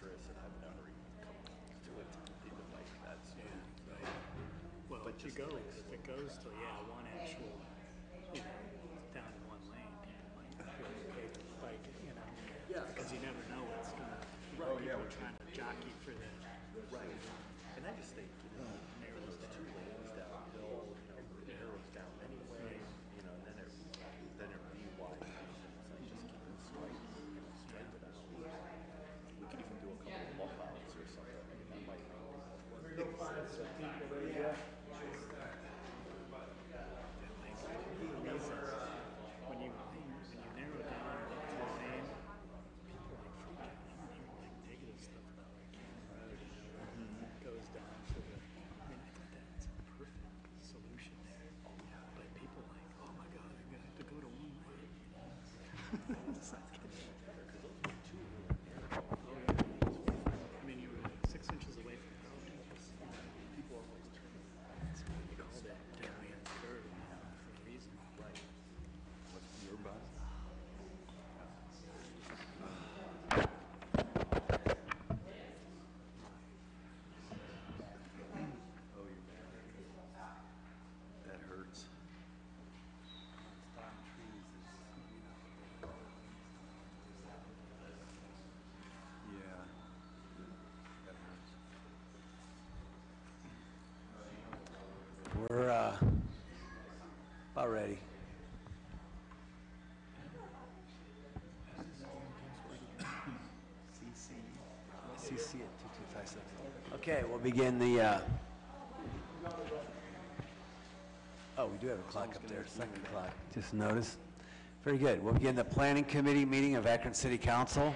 adventurous, and I've never even come to it even like that. So, Well, but if it goes to one actual, down in one lane, people might feel okay to bike it, because you never know what's gonna. People trying to jockey for that. Right. And I just think, those two lanes downhill, it narrows down anyway, and then it re-widens, so you just keep it straight, straight it out. We could even do a couple of bump outs or something. I mean, that might make sense. When you narrow down to the lane, people freak out. I don't hear negative stuff about it goes down to the. I think that's a perfect solution there. But people oh my God, I'm gonna have to go to one lane. I mean, you were 6 inches away from the house. People always turn. That's why they call that dead man's curve for a reason. Right. What's your bus? Oh, you're bad. That hurts. Yeah. That hurts. We're about ready. CC at 2257. Okay, we'll begin the. Oh, we do have a clock up there, second clock. Just noticed. Very good. We'll begin the Planning Committee meeting of Akron City Council.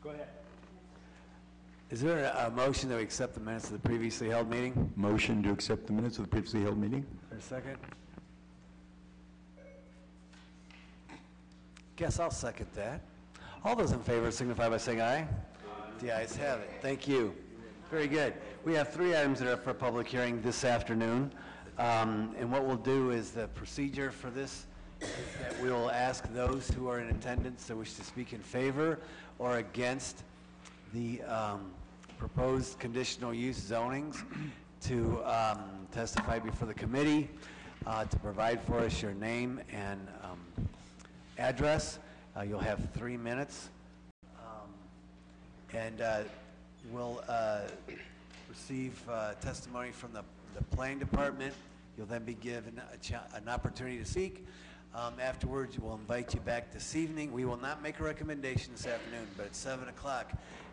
Go ahead. Is there a motion that we accept the minutes of the previously held meeting? Motion to accept the minutes of the previously held meeting. For a second? Guess I'll second that. All those in favor signify by saying aye. The ayes have it. Thank you. Very good. We have 3 items that are up for public hearing this afternoon. And what we'll do is the procedure for this is that we will ask those who are in attendance that wish to speak in favor or against the proposed conditional use zonings to testify before the committee, to provide for us your name and address. You'll have 3 minutes. And we'll receive testimony from the planning department. You'll then be given an opportunity to speak. Afterwards, we'll invite you back this evening. We will not make a recommendation this afternoon, but at 7 o'clock,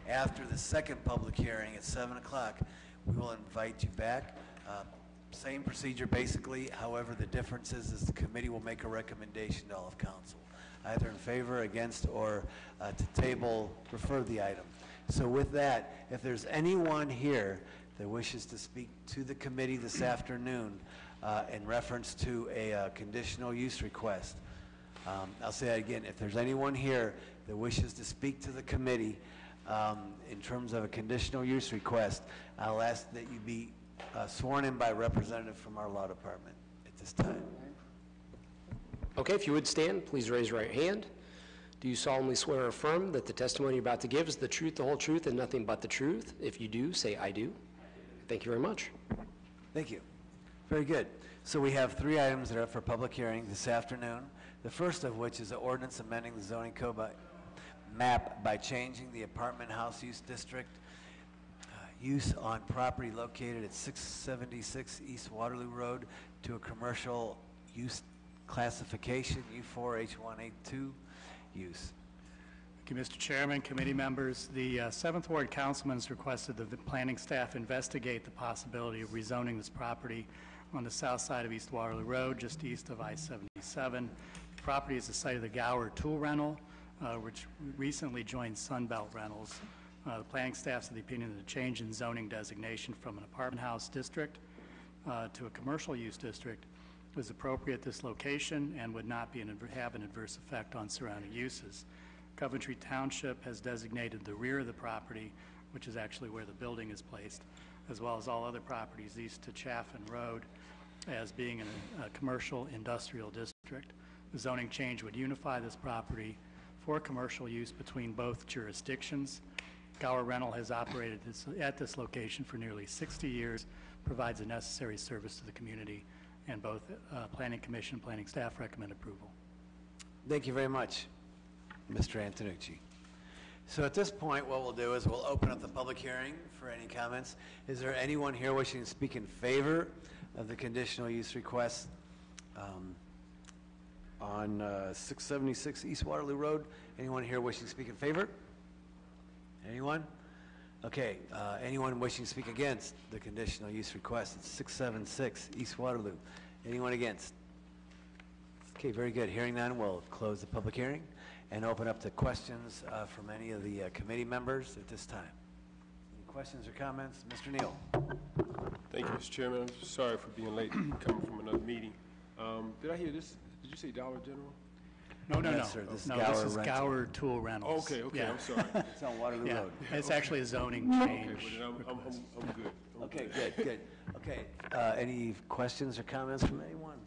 after the second public hearing at 7 o'clock, we will invite you back. Same procedure basically. However, the difference is the committee will make a recommendation to all of council, either in favor, against, or to table, refer the item. So with that, if there's anyone here that wishes to speak to the committee this afternoon in reference to a conditional use request, I'll say that again. If there's anyone here that wishes to speak to the committee in terms of a conditional use request, I'll ask that you be sworn in by a representative from our law department at this time. Okay, if you would stand, please raise your right hand. Do you solemnly swear or affirm that the testimony you're about to give is the truth, the whole truth, and nothing but the truth? If you do, say I do. Thank you very much. Thank you. Very good. So we have 3 items that are up for public hearing this afternoon. The first of which is the ordinance amending the zoning code map by changing the apartment house use district use on property located at 676 East Waterloo Road to a commercial use classification, U4H182 use. Thank you, Mr. Chairman, committee members. The 7th Ward Councilman has requested that the planning staff investigate the possibility of rezoning this property on the south side of East Waterloo Road, just east of I-77. The property is the site of the Gower Tool Rental, which recently joined Sunbelt Rentals. The planning staff's of the opinion that a change in zoning designation from an apartment house district to a commercial use district is appropriate at this location and would not have an adverse effect on surrounding uses. Coventry Township has designated the rear of the property, which is actually where the building is placed, as well as all other properties east to Chaffin Road, as being in a commercial industrial district. The zoning change would unify this property for commercial use between both jurisdictions. Gower Rental has operated at this location for nearly 60 years, provides a necessary service to the community, and both Planning Commission and Planning staff recommend approval. Thank you very much, Mr. Antonucci. So at this point, what we'll do is we'll open up the public hearing for any comments. Is there anyone here wishing to speak in favor of the conditional use request on 676 East Waterloo Road? Anyone here wishing to speak in favor? Anyone? Okay, anyone wishing to speak against the conditional use request at 676 East Waterloo? Anyone against? Okay, very good. Hearing none, we'll close the public hearing and open up to questions from any of the committee members at this time. Any questions or comments? Mr. Neal. Thank you, Mr. Chairman. I'm sorry for being late, coming from another meeting. Did I hear this? Did you say Dollar General? No, no, no. Yes, sir. This is No, Gower this is Rental. Gower Tool Rentals. Okay, okay, Yeah. I'm sorry. It's on Waterloo Yeah, Road. it's actually a zoning Okay, change. well, then request. I'm good. I'm Okay, good. good, good. Okay, any questions or comments from anyone?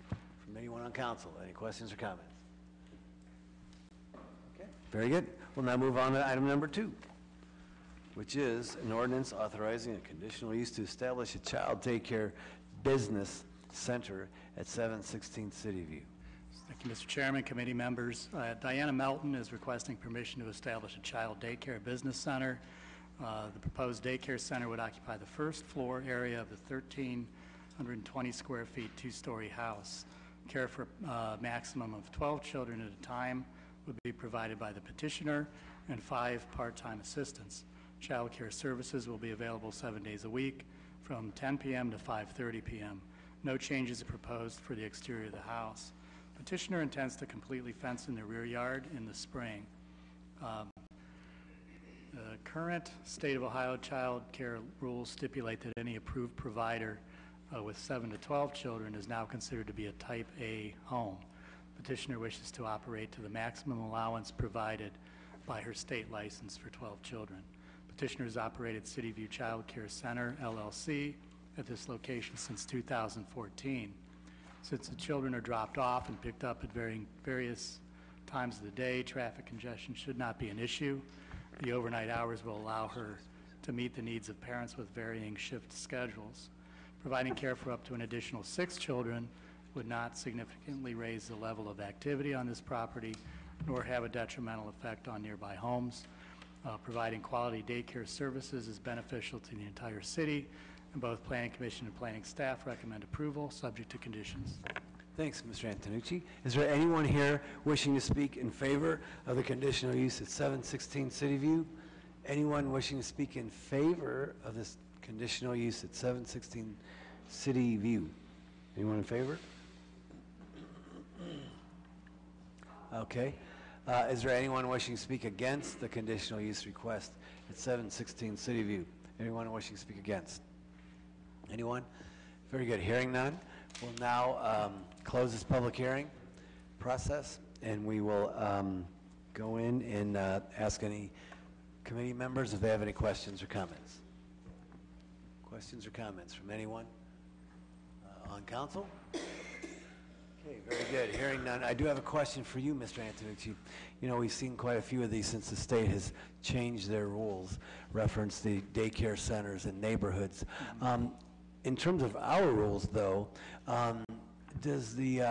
From anyone on council? Any questions or comments? Okay, very good. We'll now move on to item number 2, which is an ordinance authorizing a conditional use to establish a child daycare business center at 716 City View. Thank you, Mr. Chairman, committee members. Diana Melton is requesting permission to establish a child daycare business center. The proposed daycare center would occupy the first floor area of the 1,320 square feet, two-story house. Care for a maximum of 12 children at a time would be provided by the petitioner and 5 part-time assistants. Child care services will be available 7 days a week from 10 p.m. to 5:30 p.m. No changes are proposed for the exterior of the house. Petitioner intends to completely fence in the rear yard in the spring. The current state of Ohio child care rules stipulate that any approved provider with 7 to 12 children is now considered to be a type A home. Petitioner wishes to operate to the maximum allowance provided by her state license for 12 children. Petitioner has operated City View Child Care Center, LLC, at this location since 2014. Since the children are dropped off and picked up at various times of the day, traffic congestion should not be an issue. The overnight hours will allow her to meet the needs of parents with varying shift schedules. Providing care for up to an additional 6 children would not significantly raise the level of activity on this property, nor have a detrimental effect on nearby homes. Providing quality daycare services is beneficial to the entire city, and both Planning Commission and Planning staff recommend approval, subject to conditions. Thanks, Mr. Antonucci. Is there anyone here wishing to speak in favor of the conditional use at 716 City View? Anyone wishing to speak in favor of this conditional use at 716 City View? Anyone in favor? Okay. Is there anyone wishing to speak against the conditional use request at 716 City View? Anyone wishing to speak against? Anyone? Very good. Hearing none, we'll now close this public hearing process, and we will go in and ask any committee members if they have any questions or comments. Questions or comments from anyone on council? Okay, very good. Hearing none, I do have a question for you, Mr. Antonucci. You know, we've seen quite a few of these since the state has changed their rules, reference the daycare centers and neighborhoods. In terms of our rules, though, does the,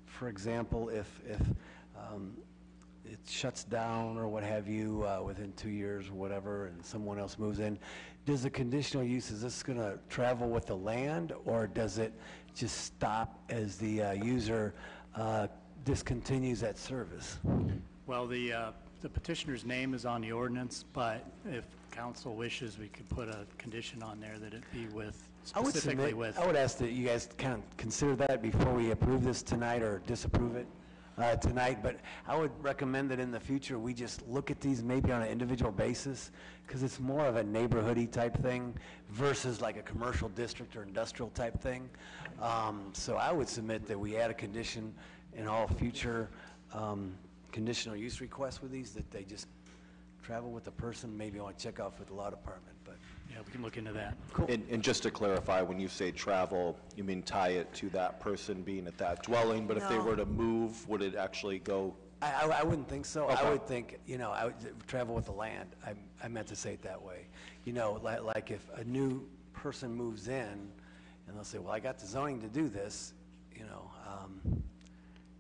for example, if it shuts down or what have you within 2 years or whatever, and someone else moves in, does the conditional use, is this going to travel with the land, or does it just stop as the user discontinues that service? Well, the petitioner's name is on the ordinance, but if council wishes, we could put a condition on there that it be with, specifically with. I would ask that you guys kind of consider that before we approve this tonight or disapprove it tonight, but I would recommend that in the future we just look at these maybe on an individual basis, because it's more of a neighborhoody type thing versus like a commercial district or industrial type thing. So I would submit that we add a condition in all future conditional use requests with these, that they just travel with the person. Maybe I want to check off with the law department, but Yeah, we can look into that. And just to clarify, when you say travel, you mean tie it to that person being at that dwelling, but if they No. were to move, would it actually go? I wouldn't think so. I Okay. would think, I would travel with the land. I meant to say it that way. Like if a new person moves in and they'll say, well, I got the zoning to do this,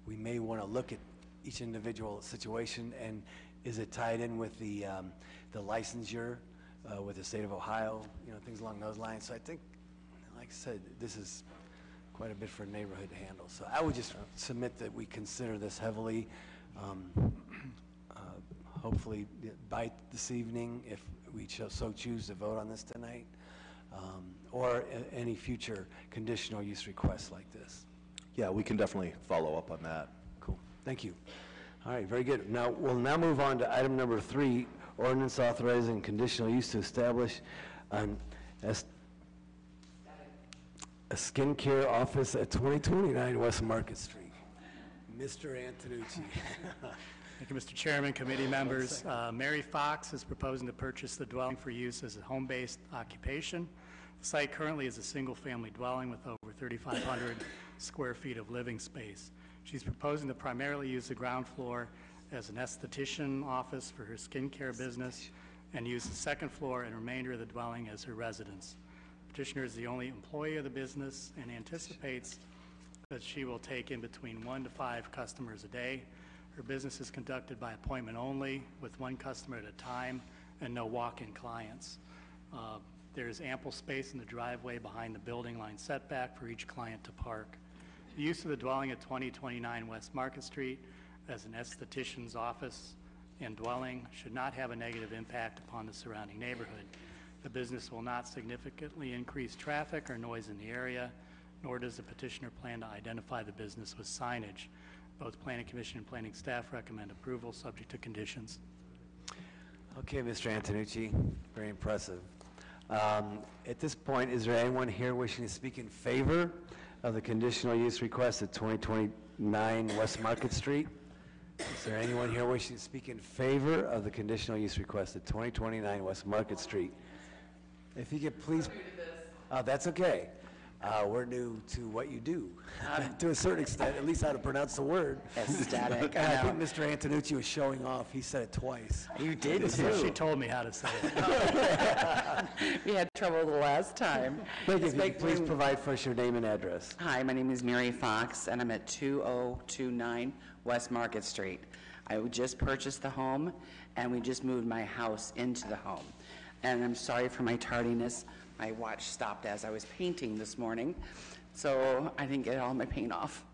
we may want to look at each individual situation, and is it tied in with the licensure with the state of Ohio, things along those lines. So I think, like I said, this is quite a bit for a neighborhood to handle. So I would just submit that we consider this heavily, hopefully by this evening, if we so choose to vote on this tonight, or any future conditional use requests like this. Yeah, we can definitely follow up on that. Cool, thank you. All right, very good. Now, we'll now move on to item number 3, ordinance authorizing conditional use to establish a skincare office at 2029 West Market Street. Mr. Antonucci. Thank you, Mr. Chairman, committee members. Mary Fox is proposing to purchase the dwelling for use as a home-based occupation. The site currently is a single-family dwelling with over 3,500 square feet of living space. She's proposing to primarily use the ground floor as an esthetician office for her skincare business and use the second floor and remainder of the dwelling as her residence. Petitioner is the only employee of the business and anticipates that she will take in between 1 to 5 customers a day. Her business is conducted by appointment only, with 1 customer at a time and no walk-in clients. There is ample space in the driveway behind the building line setback for each client to park. The use of the dwelling at 2029 West Market Street as an esthetician's office and dwelling should not have a negative impact upon the surrounding neighborhood. The business will not significantly increase traffic or noise in the area, nor does the petitioner plan to identify the business with signage. Both Planning Commission and Planning staff recommend approval, subject to conditions. Okay, Mr. Antonucci, very impressive. At this point, is there anyone here wishing to speak in favor of the conditional use request at 2029 West Market Street? Is there anyone here wishing to speak in favor of the conditional use request at 2029 West Market Street? If you could please... that's okay. We're new to what you do, to a certain extent, at least how to pronounce the word. Ecstatic. And I think Mr. Antonucci was showing off. He said it twice. You did She too. told me how to say it. We had trouble the last time. If you could please provide for us your name and address. Hi, my name is Mary Fox, and I'm at 2029 West Market Street. I just purchased the home, and we just moved my house into the home. And I'm sorry for my tardiness. My watch stopped as I was painting this morning, so I didn't get all my paint off.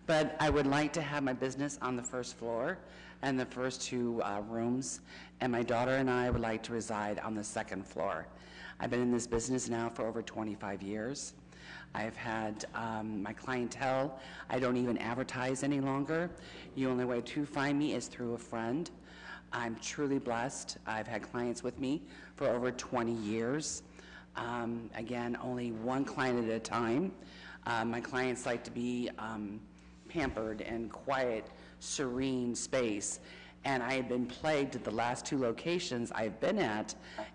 But I would like to have my business on the first floor and the first 2 rooms, and my daughter and I would like to reside on the second floor. I've been in this business now for over 25 years. I've had my clientele. I don't even advertise any longer. The only way to find me is through a friend. I'm truly blessed. I've had clients with me for over 20 years. Again, only 1 client at a time. My clients like to be pampered and quiet, serene space. And I have been plagued at the last 2 locations I've been at.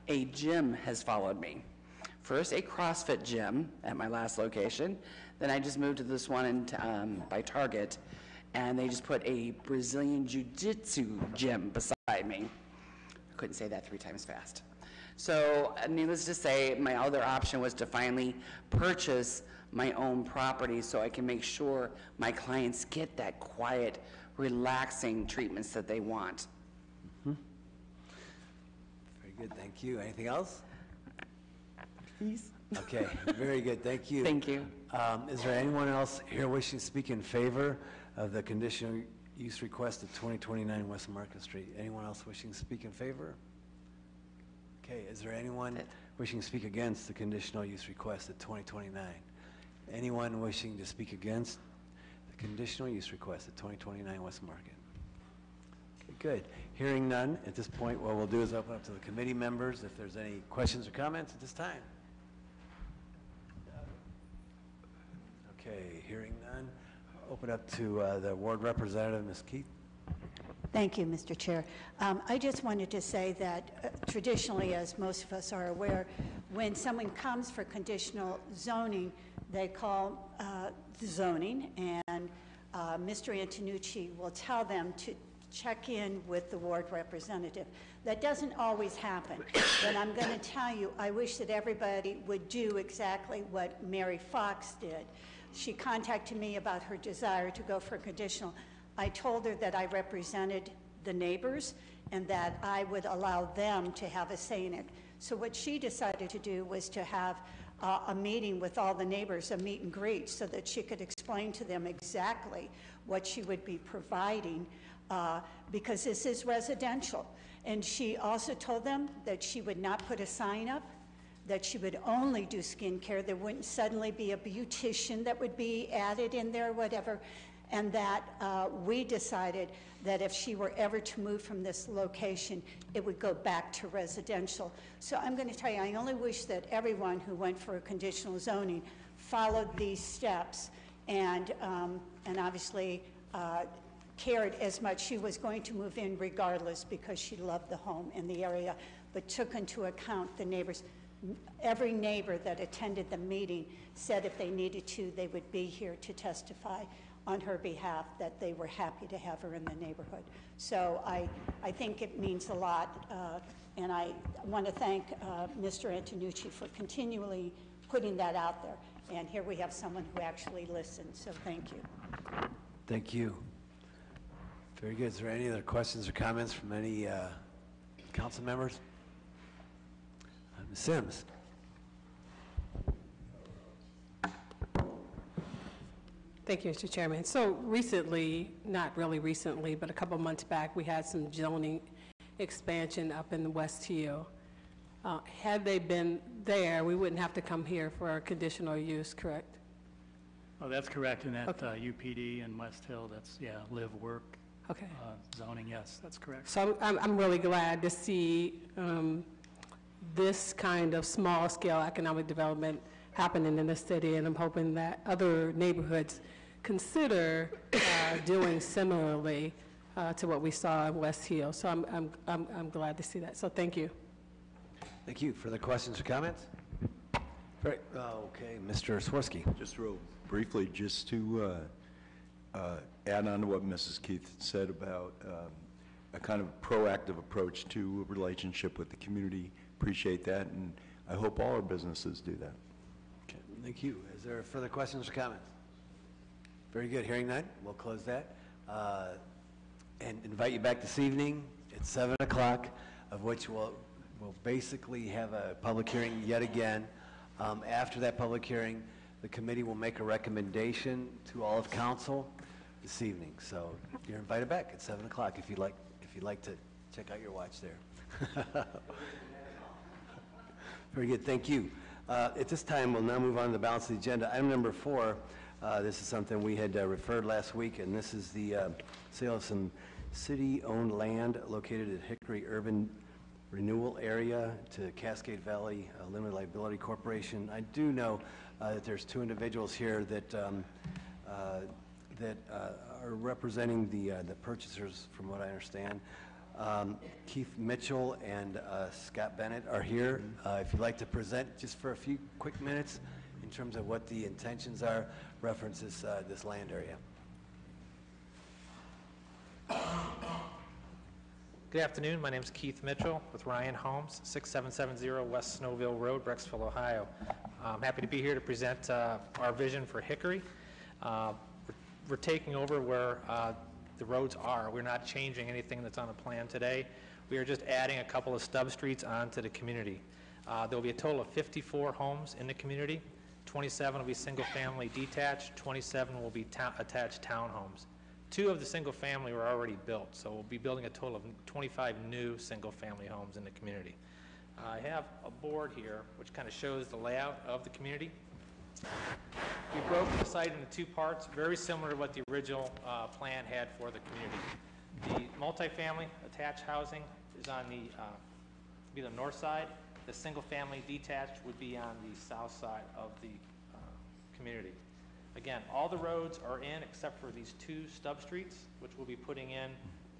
A gym has followed me. First, a CrossFit gym at my last location. Then I just moved to this one by Target, and they just put a Brazilian Jiu-Jitsu gym beside me. I couldn't say that 3 times fast. So needless to say, my other option was to finally purchase my own property so I can make sure my clients get that quiet, relaxing treatments that they want. Very good, thank you. Anything else? Please. Okay, very good, thank you. Thank you. Is there anyone else here wishing to speak in favor of the conditional use request at 2029 West Market Street? Anyone else wishing to speak in favor? Okay, is there anyone wishing to speak against the conditional use request at 2029? Anyone wishing to speak against the conditional use request at 2029 West Market? Okay, good. Hearing none, at this point, what we'll do is open up to the committee members if there's any questions or comments at this time. Okay, hearing none, open up to the ward representative, Ms. Keith. Thank you, Mr. Chair. I just wanted to say that traditionally, as most of us are aware, when someone comes for conditional zoning, they call the zoning, and Mr. Antonucci will tell them to check in with the ward representative. That doesn't always happen, but I'm going to tell you, I wish that everybody would do exactly what Mary Fox did. She contacted me about her desire to go for conditional. I told her that I represented the neighbors and that I would allow them to have a say in it. So what she decided to do was to have a meeting with all the neighbors, a meet and greet, so that she could explain to them exactly what she would be providing, because this is residential. And she also told them that she would not put a sign up, that she would only do skincare. There wouldn't suddenly be a beautician that would be added in there, whatever. And that we decided that if she were ever to move from this location, it would go back to residential. So I'm going to tell you, I only wish that everyone who went for a conditional zoning followed these steps and obviously cared as much. She was going to move in regardless because she loved the home and the area, but took into account the neighbors. Every neighbor that attended the meeting said if they needed to, they would be here to testify on her behalf, that they were happy to have her in the neighborhood. So I think it means a lot, and I want to thank Mr. Antonucci for continually putting that out there. And here we have someone who actually listened, so thank you. Thank you. Very good. Is there any other questions or comments from any council members? Ms. Sims. Thank you, Mr. Chairman. So recently, not really recently, but a couple months back, we had some zoning expansion up in the West Hill. Had they been there, we wouldn't have to come here for a conditional use, correct? Oh, that's correct, in that UPD and West Hill, that's, yeah, live, work, Okay. Zoning, yes, that's correct. So I'm really glad to see this kind of small-scale economic development happening in the city, and I'm hoping that other neighborhoods consider doing similarly to what we saw in West Hill. So I'm glad to see that. So thank you. Thank you. Further questions or comments? Right. Okay, Mr. Swirsky. Just real briefly, just to add on to what Mrs. Keith said about a kind of proactive approach to a relationship with the community. Appreciate that, and I hope all our businesses do that. Okay, thank you. Is there further questions or comments? Very good. Hearing none, we'll close that. And invite you back this evening at 7 o'clock, of which we'll basically have a public hearing yet again. After that public hearing, the committee will make a recommendation to all of council this evening. So you're invited back at 7 o'clock if you'd like to check out your watch there. Very good, thank you. At this time, we'll now move on to the balance of the agenda. Item number 4, this is something we had referred last week, and this is the sale of some city-owned land located at Hickory Urban Renewal Area to Cascade Valley Limited Liability Corporation. I do know that there's 2 individuals here that are representing the purchasers, from what I understand. Keith Mitchell and Scott Bennett are here. If you'd like to present just for a few quick minutes in terms of what the intentions are, reference this land area. Good afternoon. My name is Keith Mitchell with Ryan Homes, 6770 West Snowville Road, Brecksville, Ohio. I'm happy to be here to present our vision for Hickory. We're taking over where the roads are. We're not changing anything that's on the plan today. We are just adding a couple of stub streets onto the community. There will be a total of 54 homes in the community. 27 will be single-family detached. 27 will be attached townhomes. 2 of the single-family were already built, so we'll be building a total of 25 new single-family homes in the community. I have a board here which kind of shows the layout of the community. We broke the site into 2 parts, very similar to what the original plan had for the community. The multifamily attached housing is on the north side. The single-family detached would be on the south side of the community. Again, all the roads are in except for these 2 stub streets, which we'll be putting in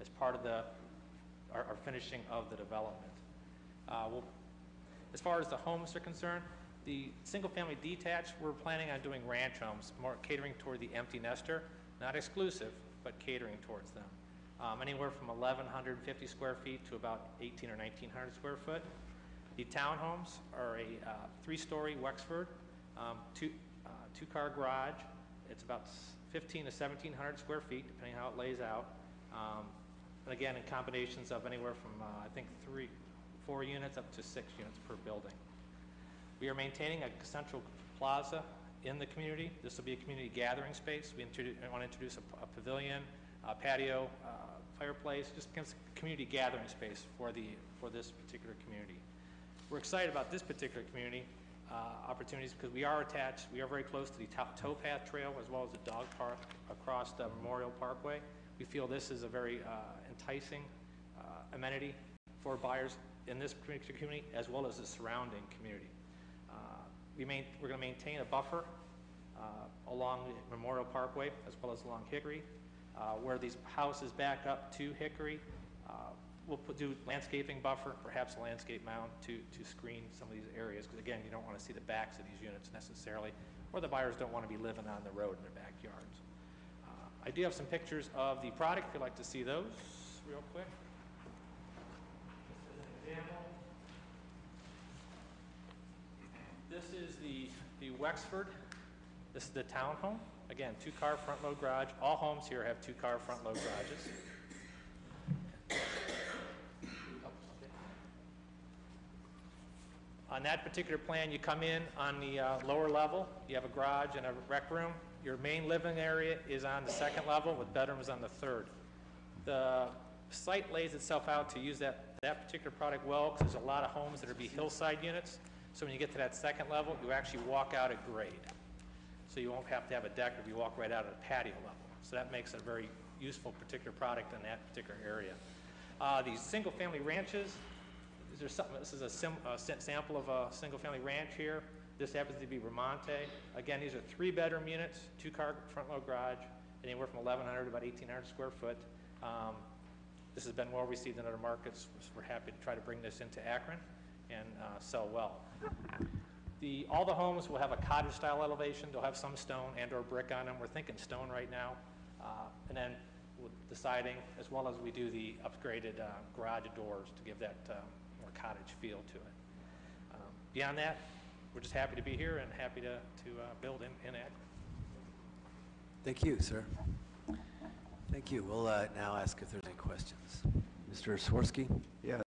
as part of our finishing of the development. As far as the homes are concerned, the single-family detached, we're planning on doing ranch homes, more catering toward the empty nester, not exclusive, but catering towards them. Anywhere from 1,150 square feet to about 1,800 or 1,900 square foot. The townhomes are a 3-story Wexford, two-car garage. It's about 1,500 to 1,700 square feet, depending how it lays out. And again, in combinations of anywhere from, I think, 4 units up to 6 units per building. We are maintaining a central plaza in the community. This will be a community gathering space. We want to introduce a pavilion, a patio, fireplace, just kind of community gathering space for this particular community. We're excited about this particular community opportunities because we are very close to the towpath trail as well as the dog park across the Memorial Parkway. We feel this is a very enticing amenity for buyers in this particular community as well as the surrounding community. We're going to maintain a buffer along the Memorial Parkway as well as along Hickory. Where these houses back up to Hickory, we'll do landscaping buffer, perhaps a landscape mound to screen some of these areas, because again, you don't want to see the backs of these units necessarily, or the buyers don't want to be living on the road in their backyards. I do have some pictures of the product if you'd like to see those real quick. This is an example. This is the Wexford. This is the townhome. Again, 2-car front load garage. All homes here have 2-car front load garages. On that particular plan, you come in on the lower level. You have a garage and a rec room. Your main living area is on the 2nd level with bedrooms on the 3rd. The site lays itself out to use that particular product well because there's a lot of homes that are hillside units. So when you get to that 2nd level, you actually walk out at grade. So you won't have to have a deck if you walk right out at a patio level. So that makes it a very useful particular product in that particular area. These single-family ranches, this is a sample of a single-family ranch here. This happens to be Ramonte. Again, these are 3-bedroom units, 2-car front-load garage, anywhere from 1,100 to about 1,800 square foot. This has been well received in other markets. We're happy to try to bring this into Akron and sell well. All the homes will have a cottage-style elevation. They'll have some stone and or brick on them. We're thinking stone right now. And then with the siding, as well as we do the upgraded garage doors to give that more cottage feel to it. Beyond that, we're just happy to be here and happy to build in Akron. Thank you, sir. Thank you. We'll now ask if there's any questions. Mr. Swirsky? Yeah,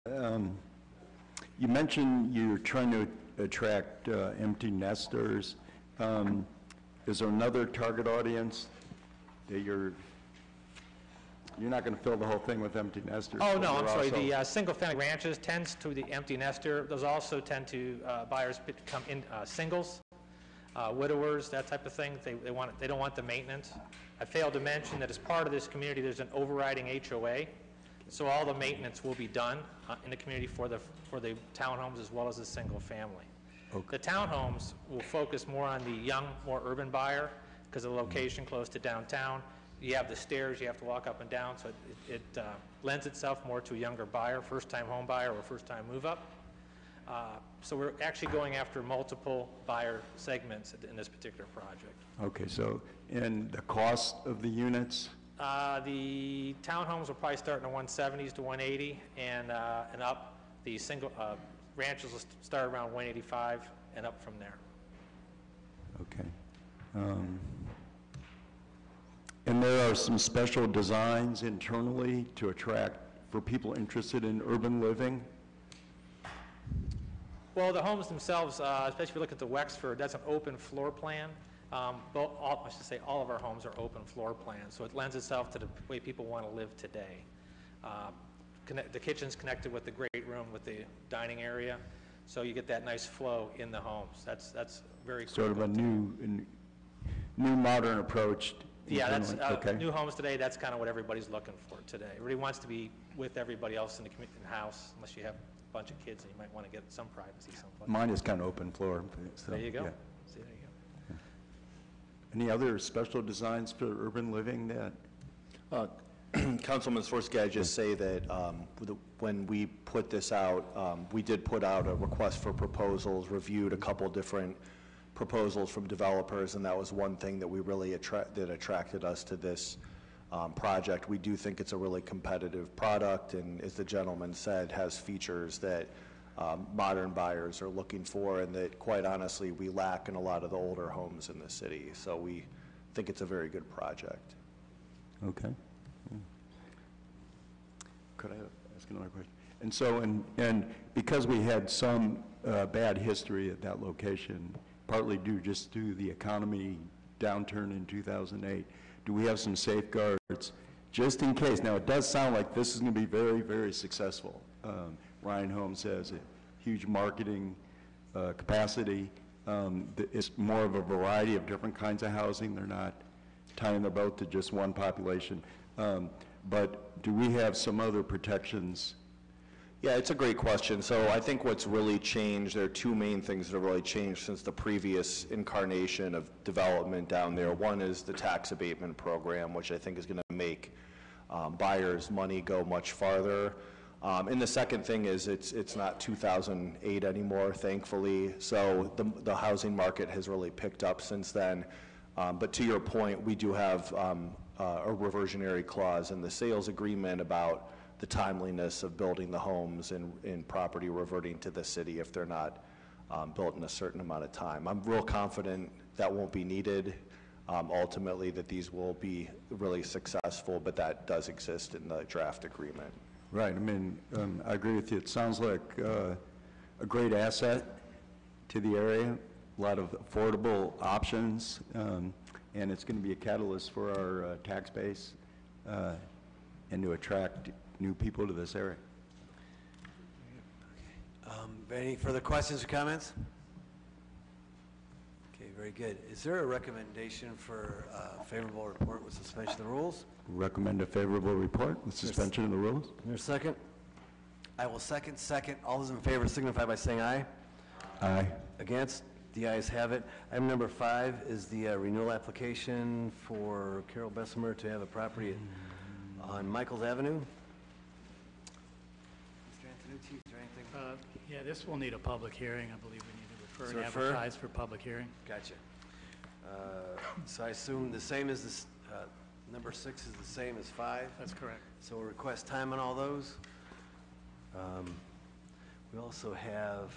you mentioned you're trying to attract empty nesters. Is there another target audience that you're not going to fill the whole thing with empty nesters? Oh, no, I'm sorry. The single-family ranches tends to the empty nester. Those also tend to buyers become singles, widowers, that type of thing. They don't want the maintenance. I failed to mention that as part of this community, there's an overriding HOA. So all the maintenance will be done in the community for the townhomes as well as the single family. Okay. The townhomes will focus more on the young, more urban buyer because of the location close to downtown. You have the stairs you have to walk up and down, so it lends itself more to a younger buyer, first-time home buyer or first-time move-up. So we're actually going after multiple buyer segments in this particular project. Okay, so and the cost of the units? The townhomes will probably start in the 170s to 180 and up. The single ranches will start around 185 and up from there. Okay. And there are some special designs internally to attract for people interested in urban living? Well, the homes themselves, especially if you look at the Wexford, that's an open floor plan. I should say all of our homes are open floor plans, so it lends itself to the way people want to live today. The kitchen's connected with the great room with the dining area, so you get that nice flow in the homes. That's very sort of a new modern approach. Yeah, that's okay. New homes today. That's kind of what everybody's looking for today. Everybody wants to be with everybody else in the house, unless you have a bunch of kids and you might want to get some privacy someplace. Mine is kind of open floor. So, there you go. Yeah. See, there you go. Any other special designs for urban living that? Councilman Swirsky, I just say that when we put this out, we did put out a request for proposals, reviewed a couple different proposals from developers, and that was one thing that we really attracted us to this project. We do think it's a really competitive product, and as the gentleman said, has features that modern buyers are looking for, and that, quite honestly, we lack in a lot of the older homes in the city. So we think it's a very good project. Okay. Could I ask another question? And so, and because we had some bad history at that location, partly due just to the economy downturn in 2008, do we have some safeguards just in case? Now, it does sound like this is going to be very, very successful. Ryan Homes has a huge marketing capacity. It's more of a variety of different kinds of housing. They're not tying their boat to just one population. But do we have some other protections? Yeah, it's a great question. So I think what's really changed, there are two main things that have really changed since the previous incarnation of development down there. One is the tax abatement program, which I think is going to make buyers' money go much farther. And the second thing is it's not 2008 anymore, thankfully. So the housing market has really picked up since then. But to your point, we do have a reversionary clause in the sales agreement about the timeliness of building the homes and property reverting to the city if they're not built in a certain amount of time. I'm real confident that won't be needed. Ultimately, that these will be really successful, but that does exist in the draft agreement. Right. I mean, I agree with you. It sounds like a great asset to the area, a lot of affordable options, and it's going to be a catalyst for our tax base and to attract new people to this area. Any further questions or comments? Okay, very good. Is there a recommendation for favorable report with suspension of the rules? Recommend a favorable report with suspension of the rules. Is there a second? I will second. Second. All those in favor signify by saying aye. Aye. Against? The ayes have it. Item number 5 is the renewal application for Carol Bessemer to have a property on Michaels Avenue. Mr. Antonucci, is there anything? Yeah, this will need a public hearing. I believe we need to refer So and refer? advertise for public hearing. Gotcha. So I assume the same as this, number 6 is the same as 5? That's correct. So we'll request time on all those. We also have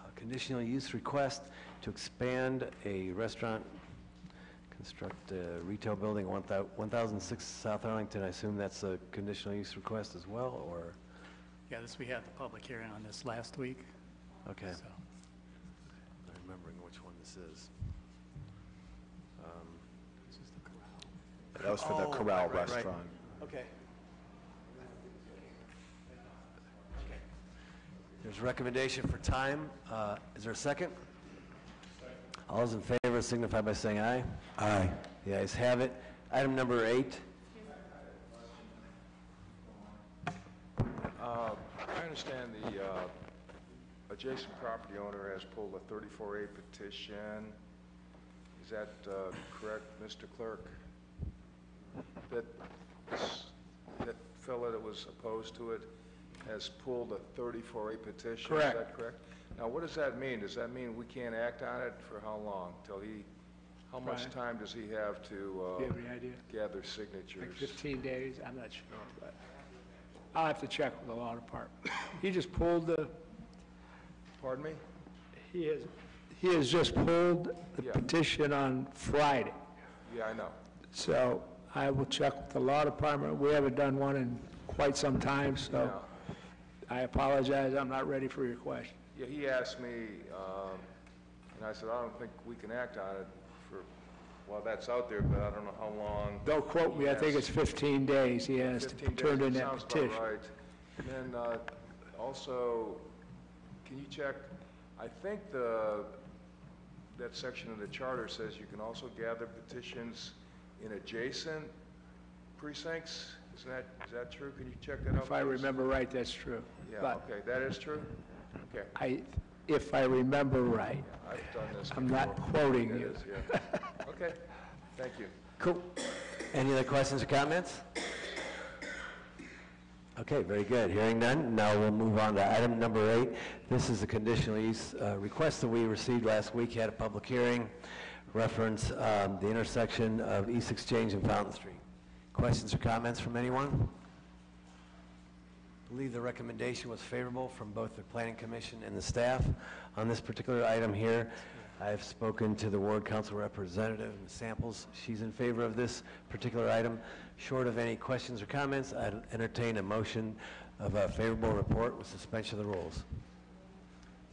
a conditional use request to expand a restaurant, construct a retail building, 1006 South Arlington. I assume that's a conditional use request as well, or? Yeah, we had the public hearing on this last week. Okay. So. I'm remembering which one this is. That was for the Corral restaurant. Okay. There's a recommendation for time. Is there a second? All those in favor signify by saying aye. Aye. The ayes have it. Item number 8. I understand the adjacent property owner has pulled a 34A petition. Is that correct, Mr. Clerk? That fellow that was opposed to it has pulled a 34A petition? Correct. Is that correct? Now, what does that mean? Does that mean we can't act on it for how long? How much Right. time does he have to Do you have any idea? gather signatures? Like 15 days? I'm not sure, but I'll have to check with the law department. He just pulled the, Pardon me? he has just pulled the Yeah. petition on Friday. Yeah, I know. So I will check with the law department. We haven't done one in quite some time, so Yeah. I apologize, I'm not ready for your question. Yeah, he asked me, and I said, I don't think we can act on it for, well, that's out there, but I don't know how long. Don't quote me, I think Yes. it's 15 days he has to 15 turn days, in that sounds about petition. right. And then also, can you check, I think that section of the charter says you can also gather petitions in adjacent precincts? Is that true? Can you check that out? If I please? remember right, that's true. Yeah, But okay, that is true? Okay. if I remember right. I've done this I'm not before. quoting It you. is, yeah. Okay, thank you. Cool. Any other questions or comments? Okay, very good. Hearing none, now we'll move on to item number 8. This is a conditional use request that we received last week. Had a public hearing, reference the intersection of East Exchange and Fountain Street. Questions or comments from anyone? I believe the recommendation was favorable from both the Planning Commission and the staff on this particular item here. I've spoken to the Ward Council representative, Ms. Samples. She's in favor of this particular item. Short of any questions or comments, I'd entertain a motion of a favorable report with suspension of the rules. Is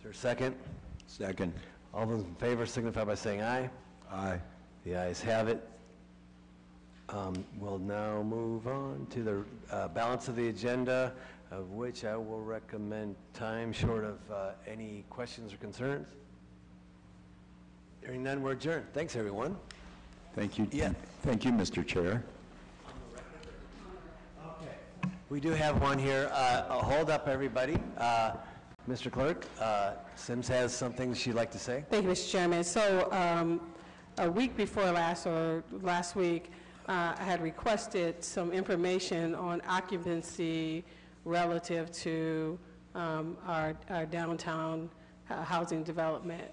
there a second? Second. All those in favor signify by saying aye. Aye. The ayes have it. We'll now move on to the balance of the agenda, of which I will recommend time short of any questions or concerns. Hearing none, we're adjourned. Thanks, everyone. Thank you. Yeah. Thank you, Mr. Chair. We do have one here. Hold up, everybody. Mr. Clerk, Sims has something she'd like to say. Thank you, Mr. Chairman. So a week before last week, I had requested some information on occupancy relative to our downtown housing development.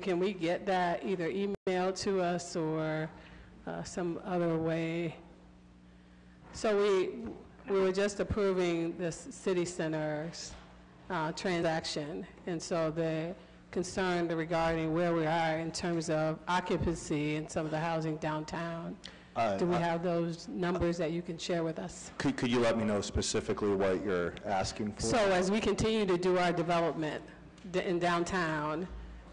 Can we get that either emailed to us or some other way? So we were just approving the city center's transaction, and so the concern regarding where we are in terms of occupancy in some of the housing downtown. Do we have those numbers that you can share with us? Could you let me know specifically what you're asking for? So as we continue to do our development in downtown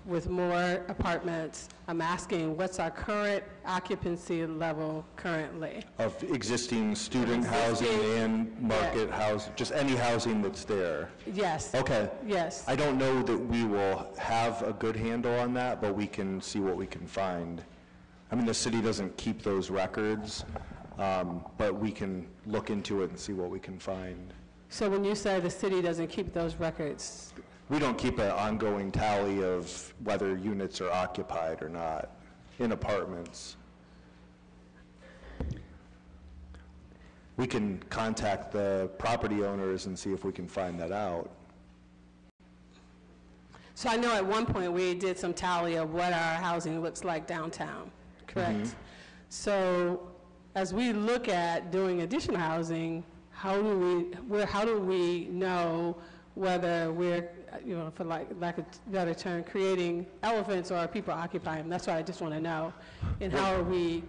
with more apartments, I'm asking what's our current occupancy level currently? Of existing student housing and market housing, just any housing that's there? Yes. Okay. Yes. I don't know that we will have a good handle on that, but we can see what we can find. I mean, the city doesn't keep those records, but we can look into it and see what we can find. So when you say the city doesn't keep those records? We don't keep an ongoing tally of whether units are occupied or not in apartments. We can contact the property owners and see if we can find that out. So I know at one point we did some tally of what our housing looks like downtown, correct? Mm-hmm. So as we look at doing additional housing, how do we know whether we're, for lack of a better term, creating elephants or are people occupying them? That's what I just want to know. And how are we?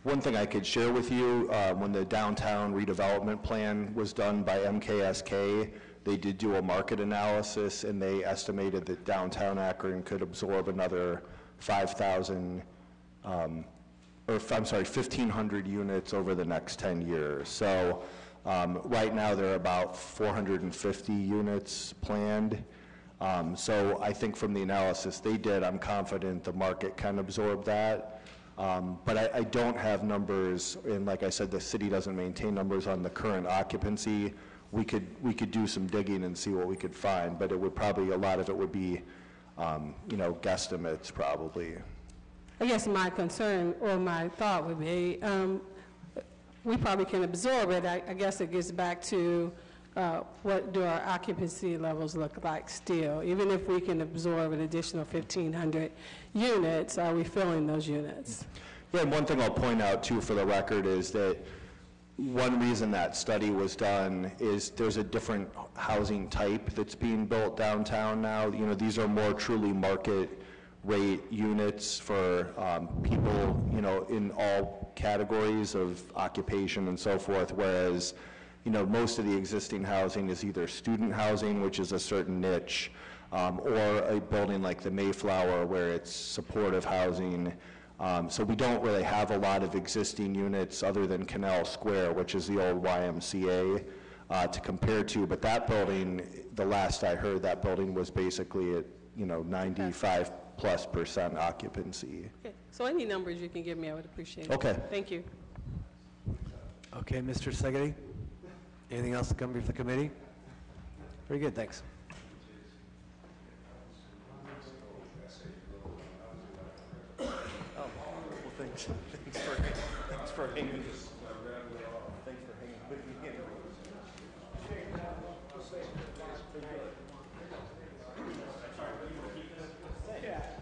One thing I could share with you, when the downtown redevelopment plan was done by MKSK, they did do a market analysis, and they estimated that downtown Akron could absorb another 1,500 units over the next 10 years. So right now, there are about 450 units planned. So I think from the analysis they did, I'm confident the market can absorb that. But I don't have numbers, and like I said, the city doesn't maintain numbers on the current occupancy. We could do some digging and see what we could find, but it would probably, a lot of it would be, guesstimates probably. I guess my concern or my thought would be, we probably can absorb it. I guess it gets back to what do our occupancy levels look like still? Even if we can absorb an additional 1,500 units, are we filling those units? Yeah, and one thing I'll point out too for the record is that one reason that study was done is there's a different housing type that's being built downtown now. These are more truly market rate units for people, in all categories of occupation and so forth, whereas, most of the existing housing is either student housing, which is a certain niche, or a building like the Mayflower where it's supportive housing. So we don't really have a lot of existing units other than Canal Square, which is the old YMCA, to compare to. But that building, the last I heard, that building was basically at 95+% occupancy. Okay. So any numbers you can give me, I would appreciate it. Okay. Thank you. Okay, Mr. Segedy, anything else to come before the committee? Very good, thanks. Thanks for hanging with me. Yeah,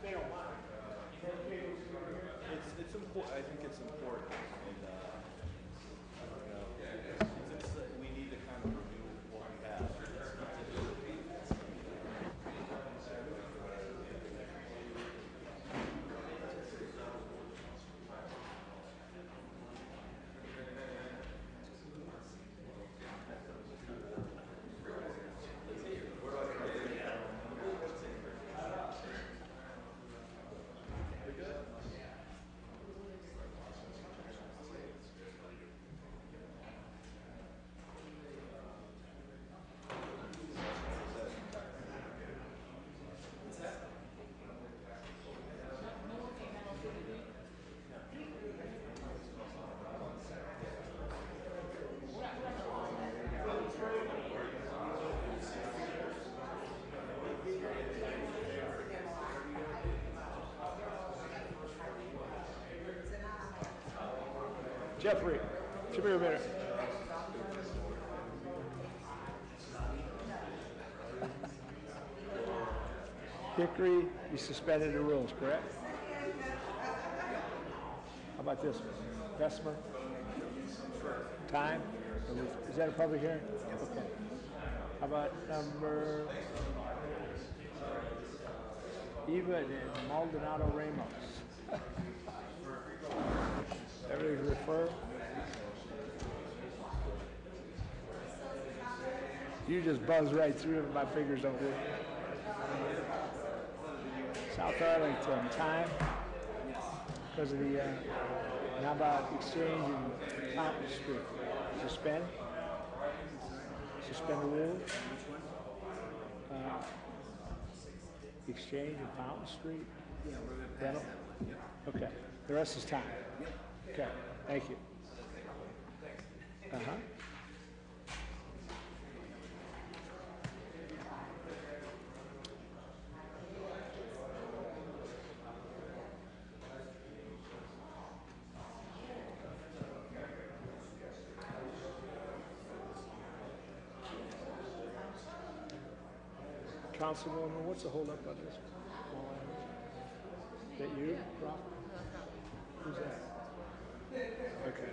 they don't want it. It's important, I think it's important, and, we need to kind of review what we have. Jeffrey, come here a minute. Hickory, you suspended the rules, correct? How about this one? Bessemer? Time? Is that a public hearing? Okay. How about number Eva and Maldonado Ramos? Everything's referred. You just buzz right through it, my fingers don't work. South Arlington, time? Because of the, how about Exchange and Fountain Street? Suspend? Suspend the rules? Exchange and Fountain Street? Rental? Okay, the rest is time? Okay, thank you. Uh-huh. Councilwoman, what's the holdup on this one? Is that you, Rob? Who's that? Okay.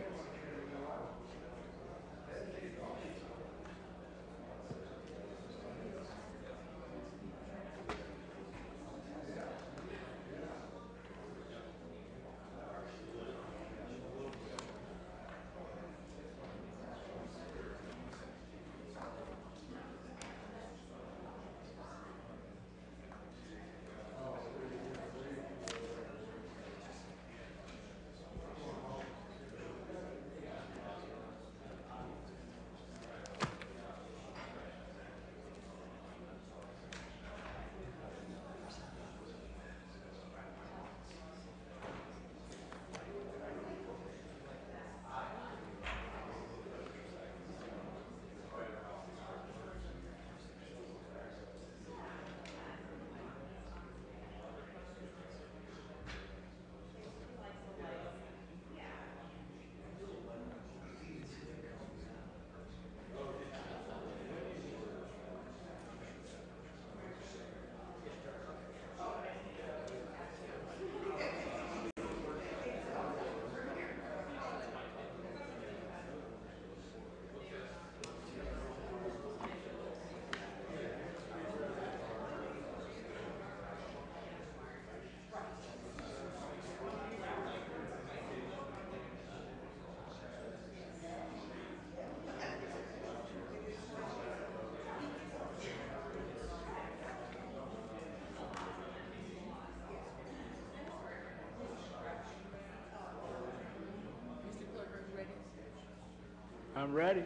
I'm ready.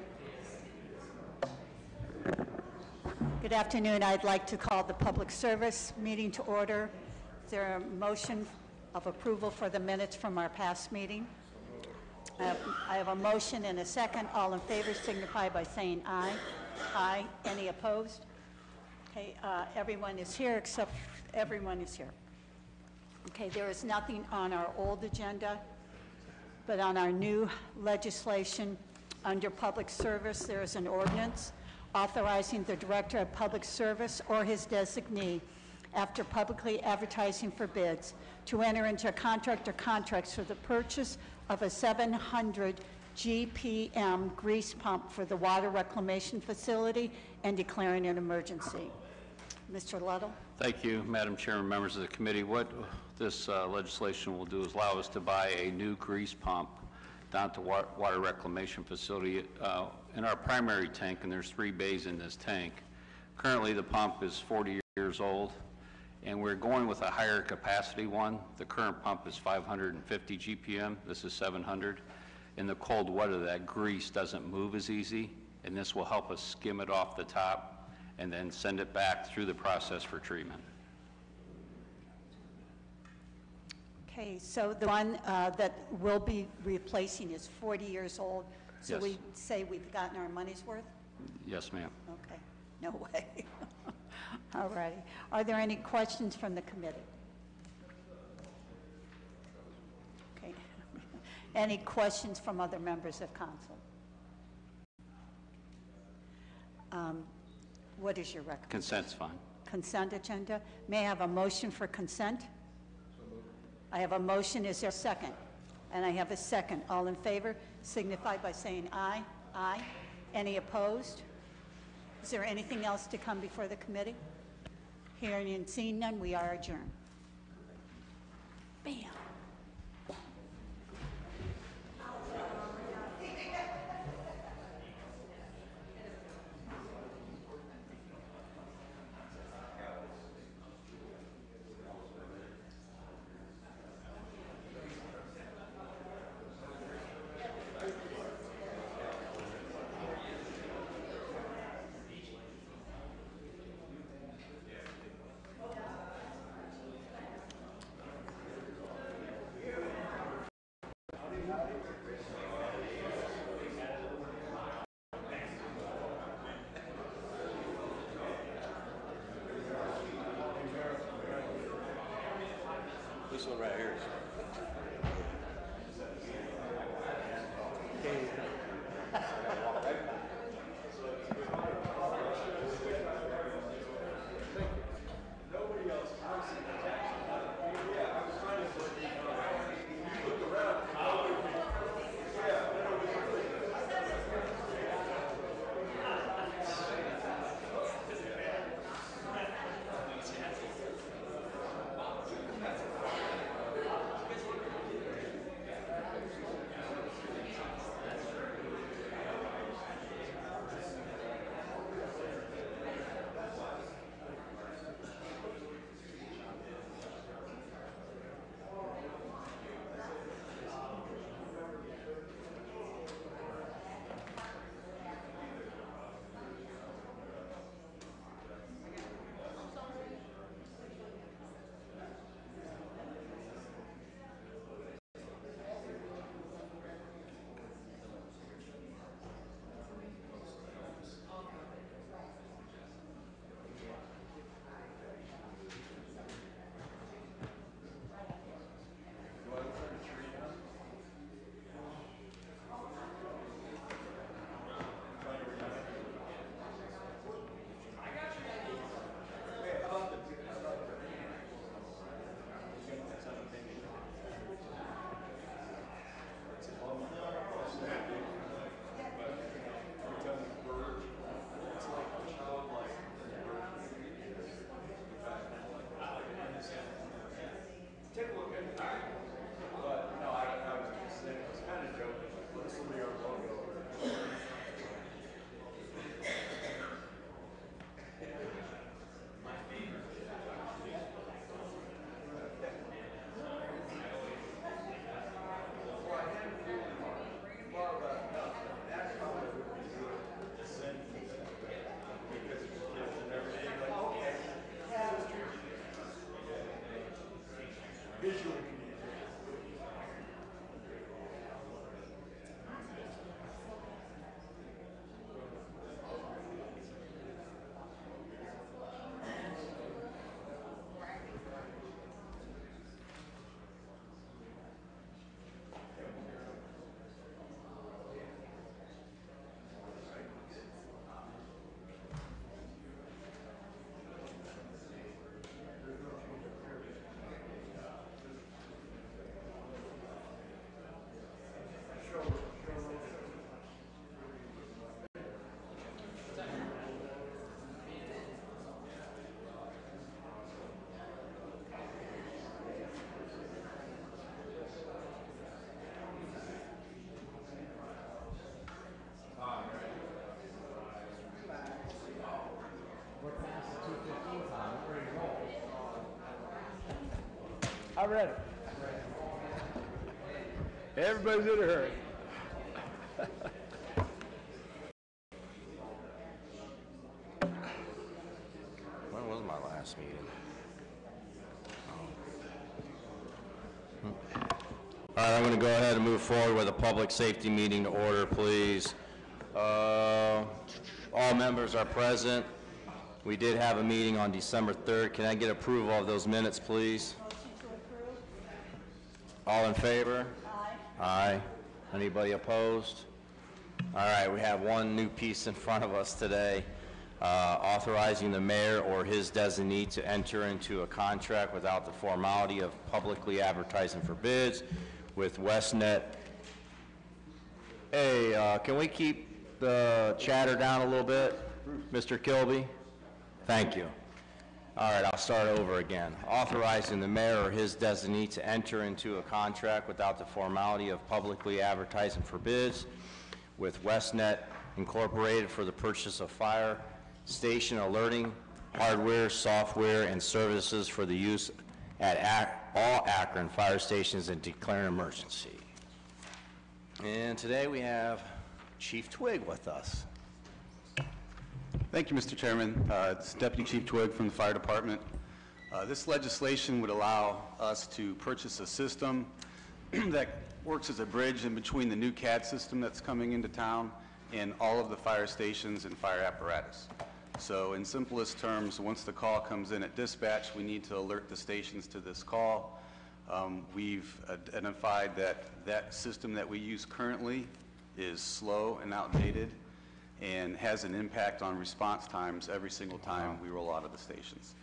Good afternoon. I'd like to call the public service meeting to order. Is there a motion of approval for the minutes from our past meeting? I have a motion and a second. All in favor signify by saying aye. Aye. Any opposed? Okay, everyone is here except everyone is here. Okay, there is nothing on our old agenda, but on our new legislation under public service, there is an ordinance authorizing the Director of Public Service or his designee, after publicly advertising for bids, to enter into a contract or contracts for the purchase of a 700 GPM grease pump for the water reclamation facility and declaring an emergency. Mr. Ludell? Thank you, Madam Chairman, members of the committee. What this legislation will do is allow us to buy a new grease pump down to water reclamation facility in our primary tank, and there's 3 bays in this tank. Currently, the pump is 40 years old, and we're going with a higher capacity one. The current pump is 550 GPM. This is 700. In the cold weather, that grease doesn't move as easy, and this will help us skim it off the top and then send it back through the process for treatment. Okay, so the one that we'll be replacing is 40 years old, so Yes. we say we've gotten our money's worth? Yes, ma'am. Okay, no way. All righty. Are there any questions from the committee? Okay. Any questions from other members of council? What is your recommendation? Consent's fine. Consent agenda. May I have a motion for consent? I have a motion. Is there a second? And I have a second. All in favor signify by saying aye. Aye. Any opposed? Is there anything else to come before the committee? Hearing and seeing none, we are adjourned. Bam. This one right here is I read it. Everybody's in a hurry. When was my last meeting? All right, I'm going to go ahead and move forward with a public safety meeting to order, please. All members are present. We did have a meeting on December 3rd. Can I get approval of those minutes, please? All in favor? Aye. Aye. Anybody opposed? All right, we have one new piece in front of us today, authorizing the mayor or his designee to enter into a contract without the formality of publicly advertising for bids with WestNet. Hey, can we keep the chatter down a little bit, Mr. Kilby? Thank you. All right, I'll start over again. Authorizing the mayor or his designee to enter into a contract without the formality of publicly advertising for bids with WestNet Incorporated for the purchase of fire station alerting hardware, software, and services for the use at all Akron fire stations and declare an emergency. And today we have Chief Twig with us. Thank you, Mr. Chairman. It's Deputy Chief Twig from the Fire Department. This legislation would allow us to purchase a system that works as a bridge in between the new CAD system that's coming into town and all of the fire stations and fire apparatus. So in simplest terms, once the call comes in at dispatch, we need to alert the stations to this call. We've identified that that system that we use currently is slow and outdated and has an impact on response times every single time we roll out of the stations.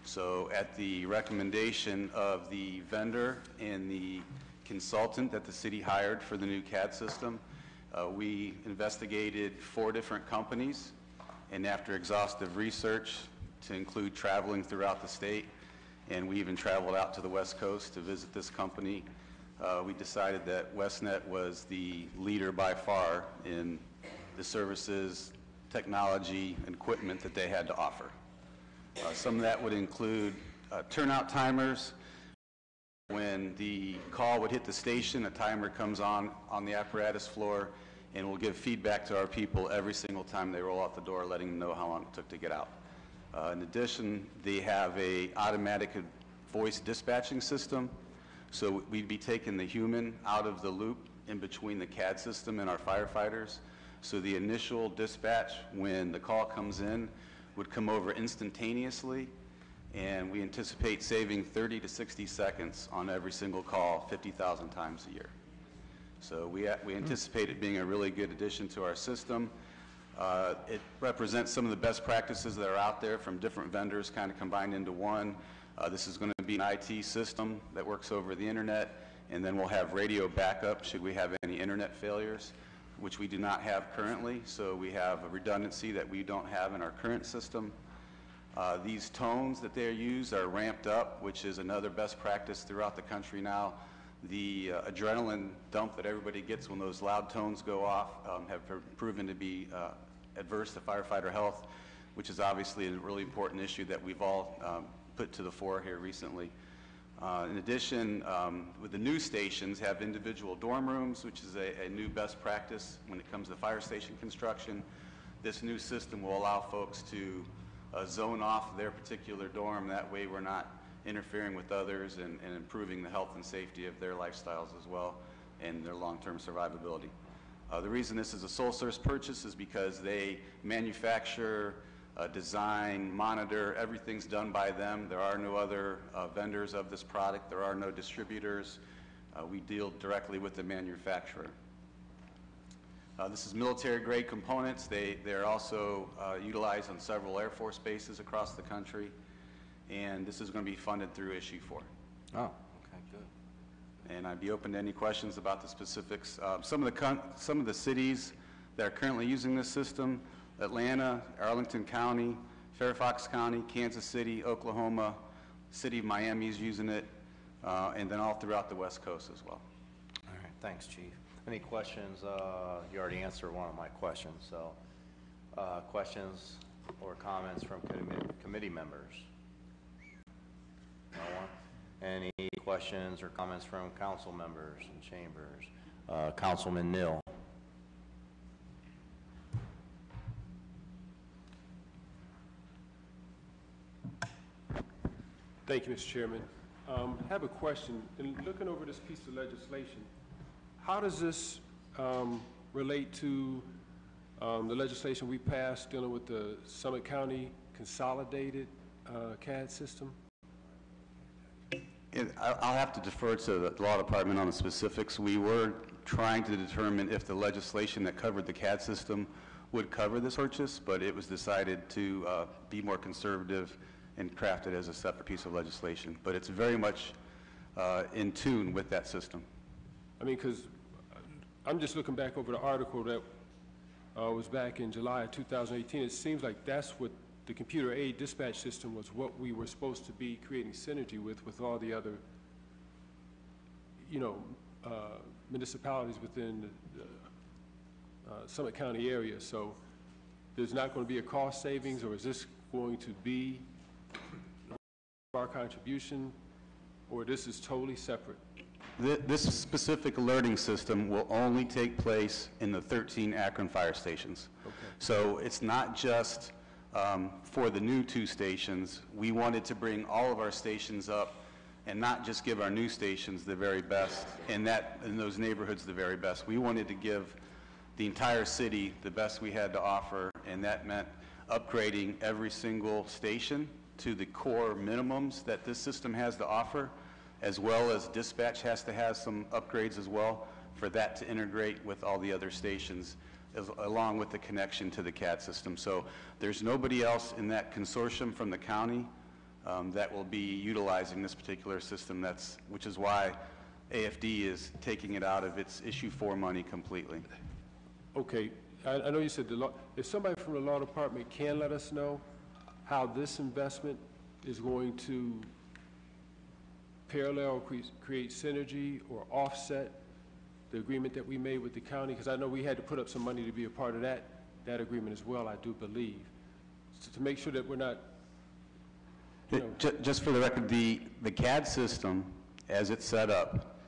So at the recommendation of the vendor and the consultant that the city hired for the new CAD system, we investigated 4 different companies, and after exhaustive research to include traveling throughout the state, and we even traveled out to the West Coast to visit this company, we decided that WestNet was the leader by far in the services, technology, and equipment that they had to offer. Some of that would include turnout timers. When the call would hit the station, a timer comes on the apparatus floor and will give feedback to our people every single time they roll out the door, letting them know how long it took to get out. In addition, they have a automatic voice dispatching system, so we'd be taking the human out of the loop in between the CAD system and our firefighters. So the initial dispatch, when the call comes in, would come over instantaneously, and we anticipate saving 30 to 60 seconds on every single call 50,000 times a year. So we anticipate it being a really good addition to our system. It represents some of the best practices that are out there from different vendors kind of combined into one. This is going to be an IT system that works over the internet, and then we'll have radio backup should we have any internet failures, which we do not have currently. So we have a redundancy that we don't have in our current system. These tones that they use are ramped up, which is another best practice throughout the country now. The adrenaline dump that everybody gets when those loud tones go off have proven to be adverse to firefighter health, which is obviously a really important issue that we've all put to the fore here recently. In addition, with the new stations have individual dorm rooms, which is a new best practice when it comes to fire station construction. This new system will allow folks to zone off their particular dorm. That way we're not interfering with others and improving the health and safety of their lifestyles as well and their long-term survivability. The reason this is a sole source purchase is because they manufacture, design, monitor, everything's done by them. There are no other vendors of this product. There are no distributors. We deal directly with the manufacturer. This is military-grade components. They're also utilized on several Air Force bases across the country, and this is going to be funded through Issue 4. Oh, okay, good. And I'd be open to any questions about the specifics. Some of the cities that are currently using this system: Atlanta, Arlington County, Fairfax County, Kansas City, Oklahoma, City of Miami is using it, and then all throughout the West Coast as well. All right, thanks, Chief. Any questions? You already answered one of my questions, so questions or comments from committee members? No one? Any questions questions or comments from council members and chambers? Councilman Neal. Thank you, Mr. Chairman. I have a question. In looking over this piece of legislation, how does this relate to the legislation we passed dealing with the Summit County Consolidated CAD system? I'll have to defer to the law department on the specifics. We were trying to determine if the legislation that covered the CAD system would cover this purchase, but it was decided to be more conservative and craft it as a separate piece of legislation. But it's very much in tune with that system. I mean, because I'm just looking back over the article that was back in July of 2018. It seems like that's what the computer aid dispatch system was, what we were supposed to be creating synergy with all the other, municipalities within the Summit County area. So there's not going to be a cost savings, or is this going to be our contribution, or this is totally separate? This specific alerting system will only take place in the 13 Akron fire stations. Okay. So it's not just for the new 2 stations. We wanted to bring all of our stations up and not just give our new stations the very best, and in those neighborhoods the very best. We wanted to give the entire city the best we had to offer, and that meant upgrading every single station to the core minimums that this system has to offer, as well as dispatch has to have some upgrades as well for that to integrate with all the other stations, along with the connection to the CAD system. So there's nobody else in that consortium from the county that will be utilizing this particular system, which is why AFD is taking it out of its issue 4 money completely. Okay, I know you said if somebody from the law department can let us know how this investment is going to parallel, create synergy, or offset the agreement that we made with the county, because I know we had to put up some money to be a part of that agreement as well, I do believe, so to make sure that we're not, Just for the record, the CAD system, as it's set up,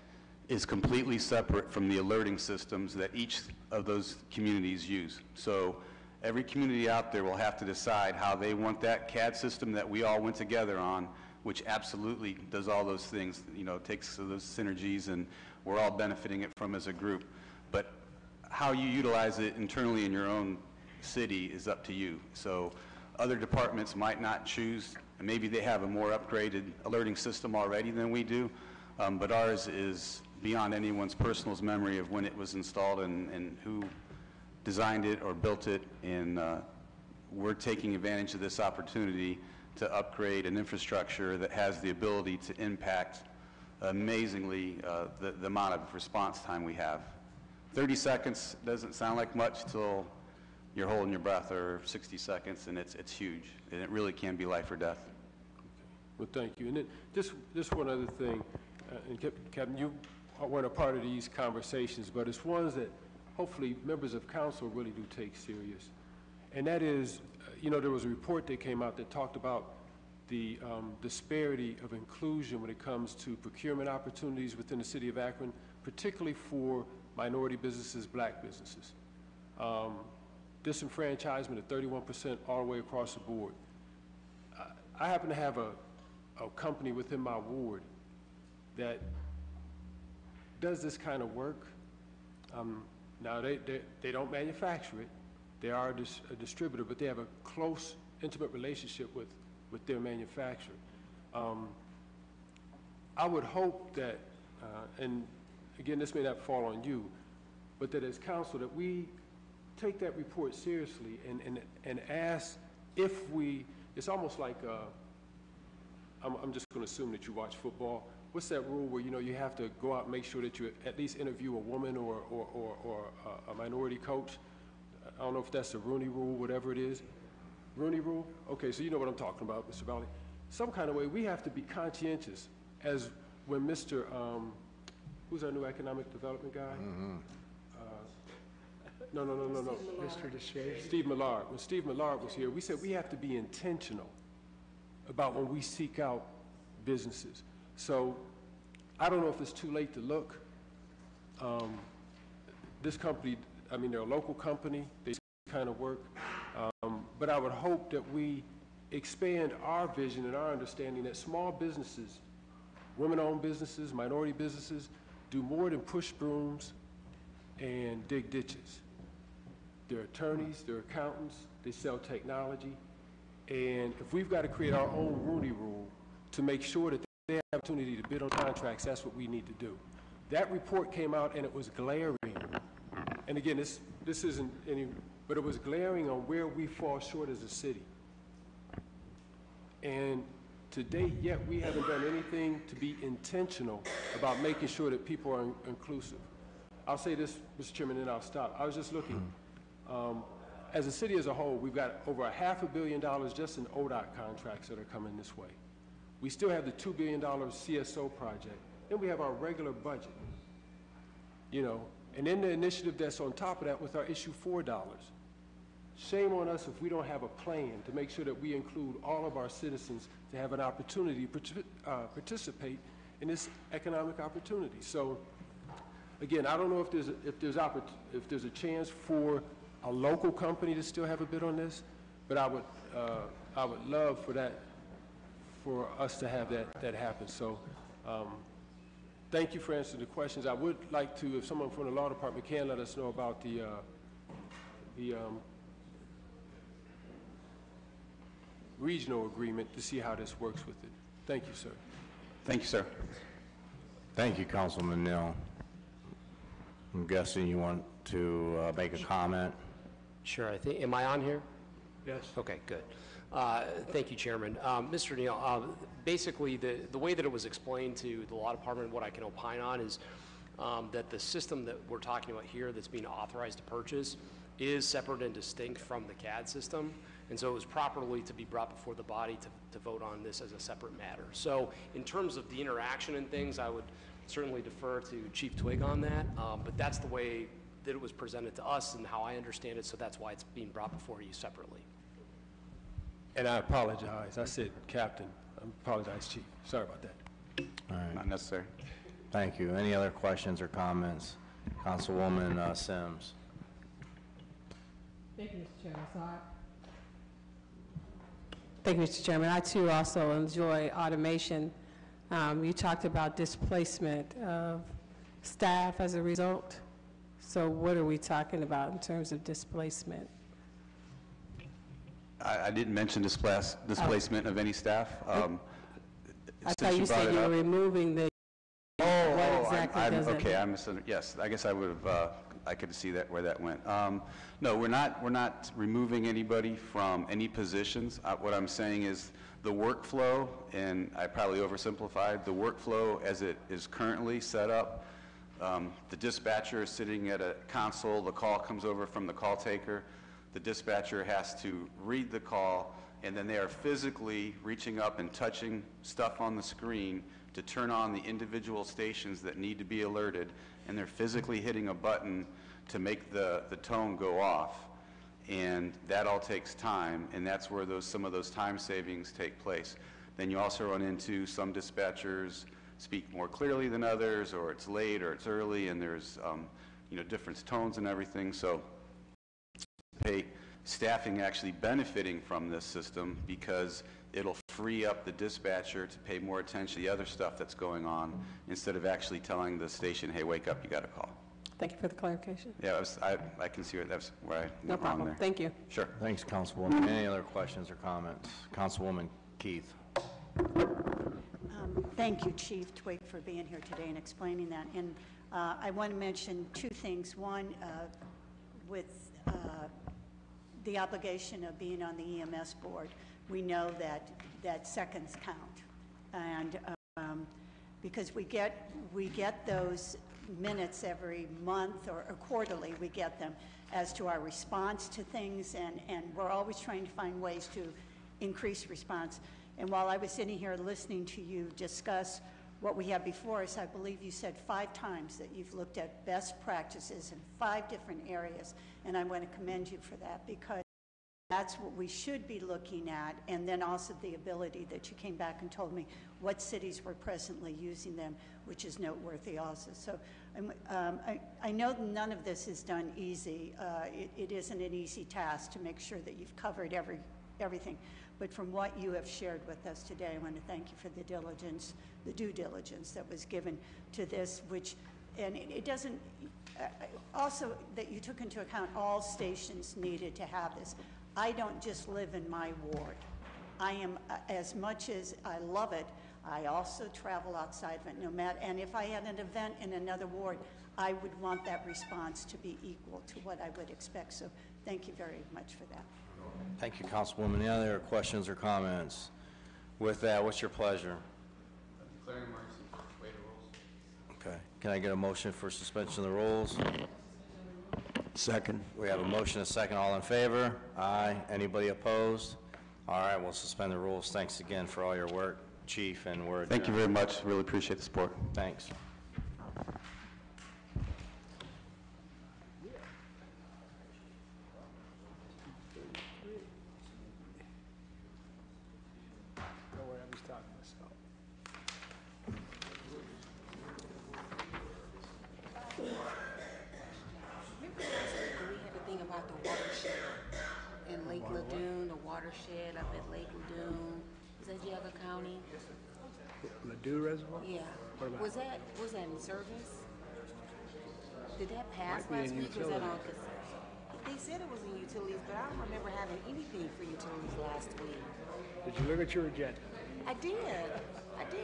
is completely separate from the alerting systems that each of those communities use. So every community out there will have to decide how they want that CAD system that we all went together on, which absolutely does all those things, takes those synergies, and we're all benefiting it from as a group. But how you utilize it internally in your own city is up to you. So other departments might not choose, and maybe they have a more upgraded alerting system already than we do, but ours is beyond anyone's personal memory of when it was installed and who designed it or built it, and we're taking advantage of this opportunity to upgrade an infrastructure that has the ability to impact amazingly the amount of response time we have. 30 seconds doesn't sound like much till you're holding your breath, or 60 seconds, and it's huge, and it really can be life or death. well, thank you. And then just one other thing, and Captain, you weren't a part of these conversations, but it's ones that hopefully members of council really do take serious. And that is, there was a report that came out that talked about the disparity of inclusion when it comes to procurement opportunities within the city of Akron, particularly for minority businesses, black businesses. Disenfranchisement at 31% all the way across the board. I happen to have a company within my ward that does this kind of work. Now, they don't manufacture it. They are a distributor, but they have a close, intimate relationship with their manufacturer. I would hope that, and again, this may not fall on you, but that as council, that we take that report seriously and ask if it's almost like, I'm just going to assume that you watch football. What's that rule where, you have to go out and make sure that you at least interview a woman or a minority coach? I don't know if that's the Rooney Rule, whatever it is. Rooney Rule? Okay, so you know what I'm talking about, Mr. Valley. Some kind of way, we have to be conscientious, as when Mr., who's our new economic development guy? No. Mr. DeShay. Steve Millard. When Steve Millard was here, we said we have to be intentional about when we seek out businesses. So I don't know if it's too late to look. This company, I mean, they're a local company, they do this kind of work, but I would hope that we expand our vision and our understanding that small businesses, women-owned businesses, minority businesses, do more than push brooms and dig ditches. They're attorneys, they're accountants, they sell technology, and if we've got to create our own Rooney Rule to make sure that they have the opportunity to bid on contracts, that's what we need to do. That report came out and it was glaring. And again, this isn't any, but it was glaring on where we fall short as a city. And to date, yet we haven't done anything to be intentional about making sure that people are inclusive. I'll say this, Mr. Chairman, and then I'll stop. I was just looking. As a city as a whole, we've got over $500 million just in ODOT contracts that are coming this way. We still have the $2 billion CSO project. Then we have our regular budget, you know, and then the initiative that's on top of that with our issue $4. Shame on us if we don't have a plan to make sure that we include all of our citizens to have an opportunity to participate in this economic opportunity. So, again, I don't know if there's a chance for a local company to still have a bid on this, but I would love for us to have that happen. So, thank you for answering the questions. I would like to, if someone from the law department can let us know about the regional agreement to see how this works with it. Thank you, sir. Thank you, sir. Thank you, Councilman Neal. I'm guessing you want to make a comment? Sure, I think, am I on here? Yes. Okay, good. Thank you, Chairman. Mr. Neal, basically the way that it was explained to the law department, what I can opine on is that the system that we're talking about here that's being authorized to purchase is separate and distinct from the CAD system, and so it was properly to be brought before the body to vote on this as a separate matter. So in terms of the interaction and things, I would certainly defer to Chief Twig on that, but that's the way that it was presented to us and how I understand it, so that's why it's being brought before you separately. And I apologize. I said captain. I apologize, Chief. Sorry about that. All right. Not necessary. Thank you. Any other questions or comments? Councilwoman Sims. Thank you, Mr. Chairman. Thank you, Mr. Chairman. I too also enjoy automation. You talked about displacement of staff as a result. So what are we talking about in terms of displacement? I didn't mention displacement of any staff. I thought you said you were removing the. What exactly does it okay. Yes, I guess I would have. I could see that where that went. No, we're not removing anybody from any positions. What I'm saying is the workflow, and I probably oversimplified the workflow as it is currently set up. The dispatcher is sitting at a console. The call comes over from the call taker. The dispatcher has to read the call, and then they are physically reaching up and touching stuff on the screen to turn on the individual stations that need to be alerted, and they're physically hitting a button to make the tone go off. And that all takes time, and that's where some of those time savings take place. Then you also run into some dispatchers speak more clearly than others, or it's late or it's early, and there's different tones and everything. So staffing actually benefiting from this system because it'll free up the dispatcher to pay more attention to the other stuff that's going on instead of actually telling the station, hey, wake up, you got a call. Thank you for the clarification. Yeah, I can see that's where I went No problem. wrong there. Thank you. Sure. Thanks, Councilwoman. Any other questions or comments? Councilwoman Keith. Thank you, Chief Twig, for being here today and explaining that. And I want to mention two things. One, with the obligation of being on the EMS board, we know that seconds count. And because we get those minutes every month or quarterly, we get them as to our response to things, and we're always trying to find ways to increase response. And while I was sitting here listening to you discuss what we have before us, I believe you said 5 times that you've looked at best practices in 5 different areas, and I want to commend you for that, because That's what we should be looking at, and then also the ability that you came back and told me what cities were presently using them, which is noteworthy also. So I know none of this is done easy. It isn't an easy task to make sure that you've covered everything. But from what you have shared with us today, I want to thank you for the diligence, the due diligence that was given to this, and it doesn't, also that you took into account all stations needed to have this. I don't just live in my ward. I am, as much as I love it, I also travel outside of it, no matter, and if I had an event in another ward, I would want that response to be equal to what I would expect. So thank you very much for that. Thank you, Councilwoman. Any other questions or comments? With that, what's your pleasure? Declaring emergency. Waive the rules. Okay. Can I get a motion for suspension of the rules? Second. We have a motion, a second. All in favor? Aye. Anybody opposed? All right, we'll suspend the rules. Thanks again for all your work, Chief, and we're adjourned. Thank you very much. Really appreciate the support. Thanks. Know what I was talking about. Remember last week when we had the thing about the watershed in Lake Ladue, the watershed up at Lake Ladue? Is that Geauga County? Ladue Reservoir? Yeah. What about Was that in service? Did that pass Might be last in week? Was that on? utilities. They said it was in utilities, but I don't remember having anything for utilities last week. Did you look at your agenda? I did. I did.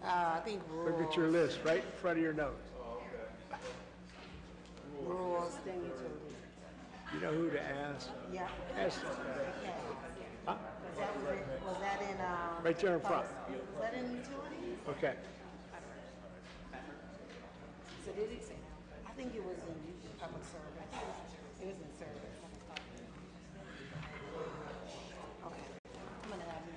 I think rural. Look at your list, right in front of your nose. Rural, then utilities. You know who to ask? Yeah. Ask them. Yeah. Huh? Was that in, Right there in front. Was that in utilities? Okay. So did it say? I think it was in public service. I think it was in service. Okay. I'm gonna have you.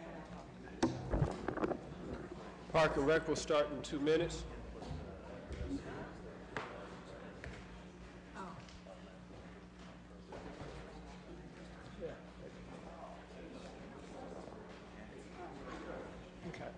Park and Rec will start in 2 minutes. Okay.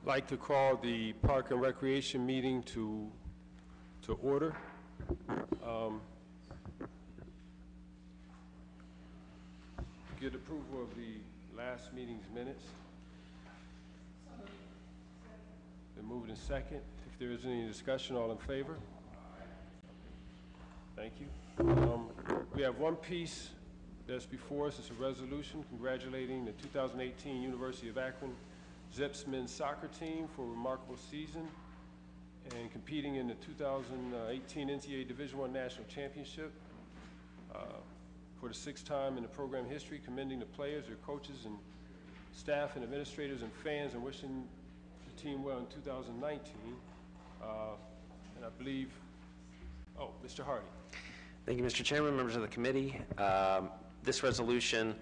like to call the Park and Recreation meeting to order. Get approval of the last meeting's minutes. Been moved in second. If there is any discussion, all in favor? Thank you. We have one piece that's before us. It's a resolution congratulating the 2018 University of Akron Zips men's soccer team for a remarkable season and competing in the 2018 NCAA Division I National Championship for the 6th time in the program history, commending the players, their coaches, and staff and administrators and fans, and wishing the team well in 2019. And I believe, Mr. Hardy. Thank you, Mr. Chairman, members of the committee. This resolution,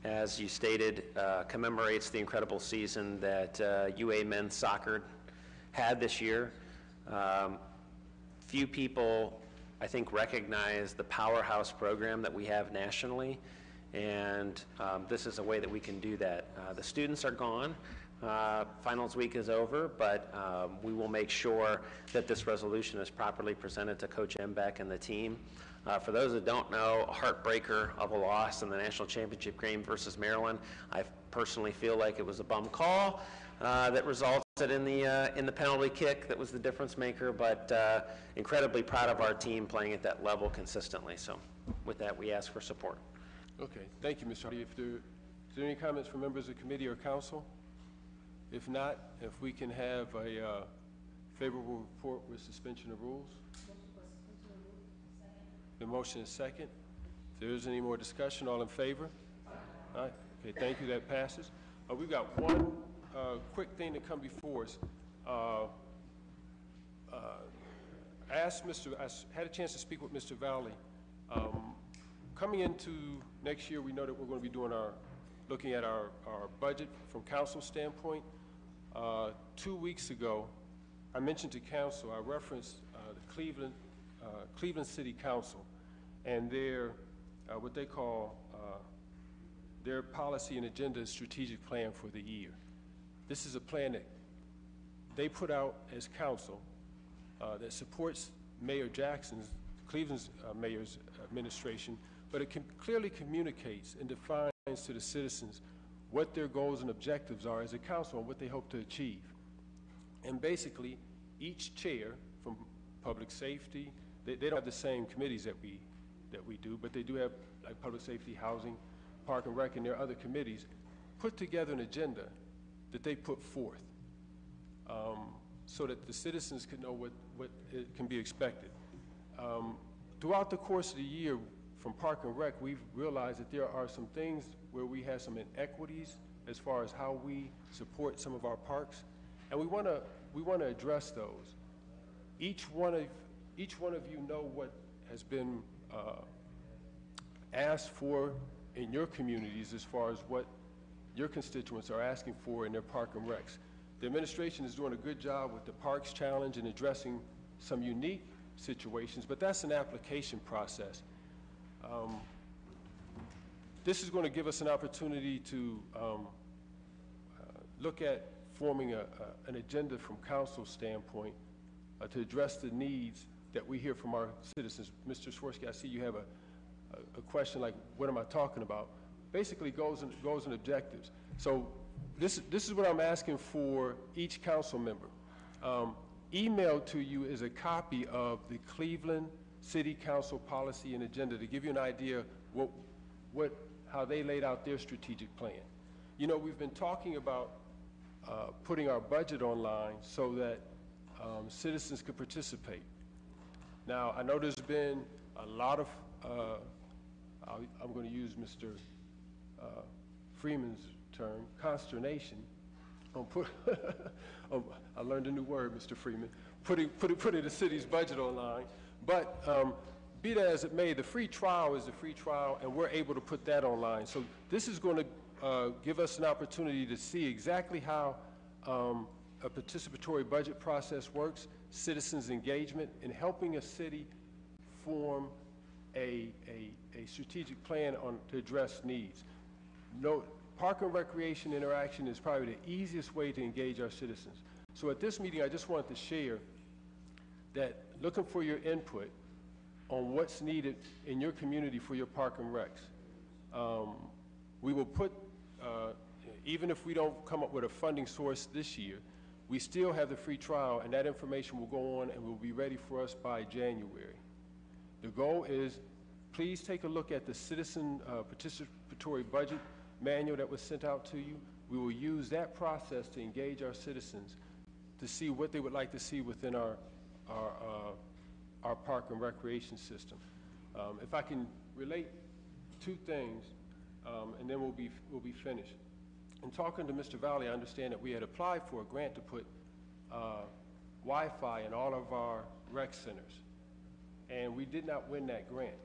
as you stated, commemorates the incredible season that UA men's soccer had this year. Few people, I think, recognize the powerhouse program that we have nationally, and this is a way that we can do that. The students are gone. Finals week is over, but we will make sure that this resolution is properly presented to Coach Embeck and the team. For those that don't know, a heartbreaker of a loss in the national championship game versus Maryland. I personally feel like it was a bum call that resulted in the penalty kick that was the difference maker, but incredibly proud of our team playing at that level consistently. So with that, we ask for support. Okay, thank you, Mr. Hardy. Is there any comments from members of the committee or council? If not, if we can have a favorable report with suspension of rules. The motion is second. If there is any more discussion, all in favor? All right. Okay, thank you. That passes. We've got one quick thing to come before us. I had a chance to speak with Mr. Valley. Coming into next year, we know that we're going to be looking at our budget from council standpoint. 2 weeks ago, I mentioned to council, I referenced the Cleveland City Council and their, what they call their policy and agenda strategic plan for the year. This is a plan that they put out as council that supports Mayor Jackson's, Cleveland's mayor's administration, but it clearly communicates and defines to the citizens what their goals and objectives are as a council and what they hope to achieve. And basically, each chair from public safety, they don't have the same committees that we do, but they do have like public safety, housing, park and rec, and their other committees, put together an agenda that they put forth so that the citizens can know what can be expected. Throughout the course of the year, from Park and Rec, we've realized that there are some things where we have some inequities as far as how we support some of our parks, and we want to address those. Each one of you know what has been asked for in your communities as far as what your constituents are asking for in their Park and Recs. The administration is doing a good job with the Parks Challenge and addressing some unique situations, but that's an application process. This is going to give us an opportunity to look at forming an agenda from council standpoint to address the needs that we hear from our citizens. Mr. Swirsky, I see you have a question like, what am I talking about? Basically goals and objectives. So this is what I'm asking for each council member. Emailed to you is a copy of the Cleveland City Council policy and agenda to give you an idea how they laid out their strategic plan. You know, we've been talking about putting our budget online so that citizens could participate. Now, I know there's been a lot of, I'm going to use Mr. Freeman's term, consternation. I learned a new word, Mr. Freeman, putting the city's budget online. But be that as it may, the free trial is the free trial, and we're able to put that online. So this is going to give us an opportunity to see exactly how a participatory budget process works, citizens' engagement, in helping a city form a strategic plan to address needs. Park and Recreation interaction is probably the easiest way to engage our citizens. So at this meeting, I just wanted to share that looking for your input on what's needed in your community for your park and recs. We will put, even if we don't come up with a funding source this year, we still have the free trial, and that information will go on and will be ready for us by January. The goal is, please take a look at the citizen participatory budget manual that was sent out to you. We will use that process to engage our citizens to see what they would like to see within our park and recreation system. If I can relate two things, and then we'll be finished. In talking to Mr. Valley, I understand that we had applied for a grant to put Wi-Fi in all of our rec centers, and we did not win that grant.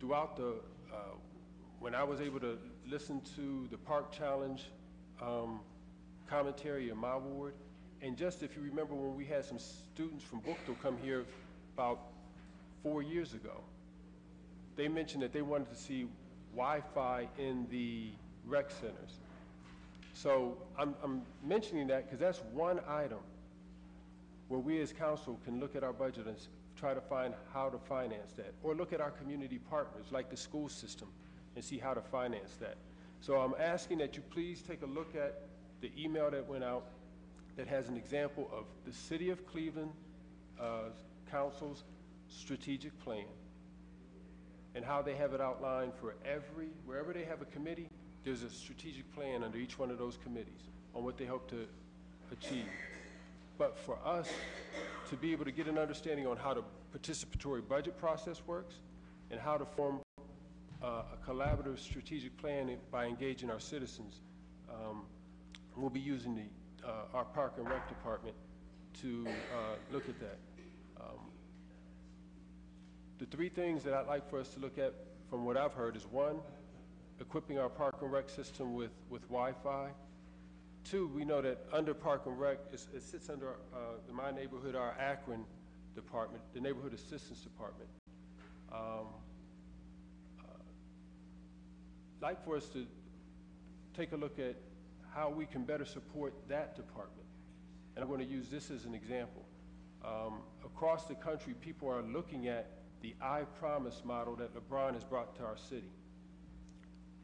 Throughout the, when I was able to listen to the Park Challenge commentary in my ward, and just if you remember when we had some students from Bookville come here about 4 years ago, they mentioned that they wanted to see Wi-Fi in the rec centers. So I'm mentioning that because that's one item where we as council can look at our budget and try to find how to finance that, or look at our community partners like the school system and see how to finance that. So I'm asking that you please take a look at the email that went out that has an example of the City of Cleveland Council's strategic plan and how they have it outlined for wherever they have a committee, there's a strategic plan under each one of those committees on what they hope to achieve. But for us to be able to get an understanding on how the participatory budget process works and how to form a collaborative strategic plan by engaging our citizens, we'll be using our Park and Rec Department to look at that. The three things that I'd like for us to look at from what I've heard is, one, equipping our Park and Rec system with Wi-Fi. Two, we know that under Park and Rec, it sits under my neighborhood, our Akron department, the Neighborhood Assistance Department. Like for us to take a look at how we can better support that department. And I'm going to use this as an example. Across the country, people are looking at the I Promise model that LeBron has brought to our city.